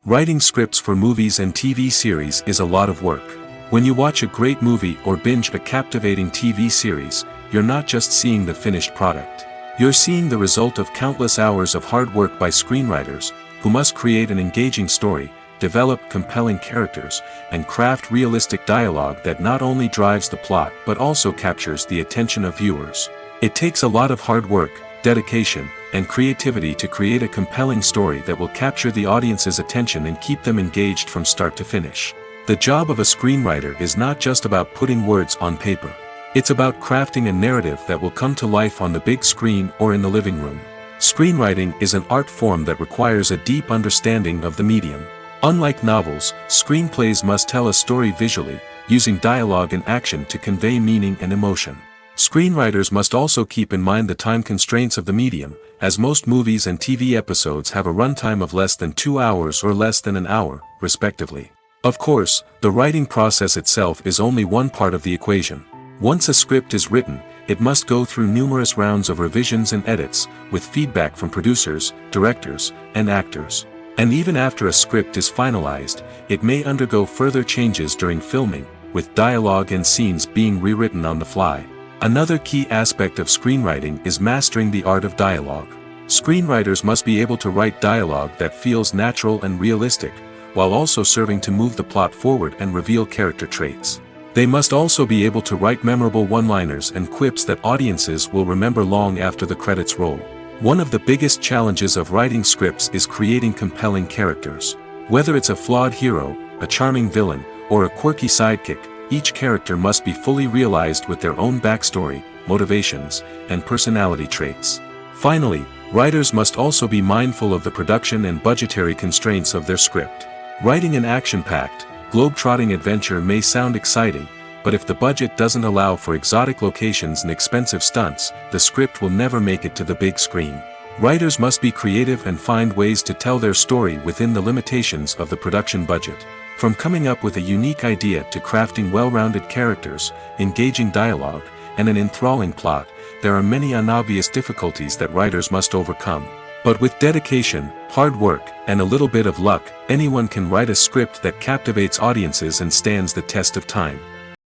Speaker 1: Writing scripts for movies and TV series is a lot of work. When you watch a great movie or binge a captivating TV series, you're not just seeing the finished product. You're seeing the result of countless hours of hard work by screenwriters, who must create an engaging story, develop compelling characters, and craft realistic dialogue that not only drives the plot but also captures the attention of viewers. It takes a lot of hard work, dedication, and creativity to create a compelling story that will capture the audience's attention and keep them engaged from start to finish. The job of a screenwriter is not just about putting words on paper. It's about crafting a narrative that will come to life on the big screen or in the living room. Screenwriting is an art form that requires a deep understanding of the medium. Unlike novels, screenplays must tell a story visually, using dialogue and action to convey meaning and emotion. Screenwriters must also keep in mind the time constraints of the medium, as most movies and TV episodes have a runtime of less than 2 hours or less than an hour, respectively. Of course, the writing process itself is only one part of the equation. Once a script is written, it must go through numerous rounds of revisions and edits, with feedback from producers, directors, and actors. And even after a script is finalized, it may undergo further changes during filming, with dialogue and scenes being rewritten on the fly. Another key aspect of screenwriting is mastering the art of dialogue. Screenwriters must be able to write dialogue that feels natural and realistic, while also serving to move the plot forward and reveal character traits. They must also be able to write memorable one-liners and quips that audiences will remember long after the credits roll. One of the biggest challenges of writing scripts is creating compelling characters. Whether it's a flawed hero, a charming villain, or a quirky sidekick, each character must be fully realized with their own backstory, motivations, and personality traits. Finally, writers must also be mindful of the production and budgetary constraints of their script. Writing an action-packed, globe-trotting adventure may sound exciting, but if the budget doesn't allow for exotic locations and expensive stunts, the script will never make it to the big screen. Writers must be creative and find ways to tell their story within the limitations of the production budget. From coming up with a unique idea to crafting well-rounded characters, engaging dialogue, and an enthralling plot, there are many unobvious difficulties that writers must overcome. But with dedication, hard work, and a little bit of luck, anyone can write a script that captivates audiences and stands the test of time.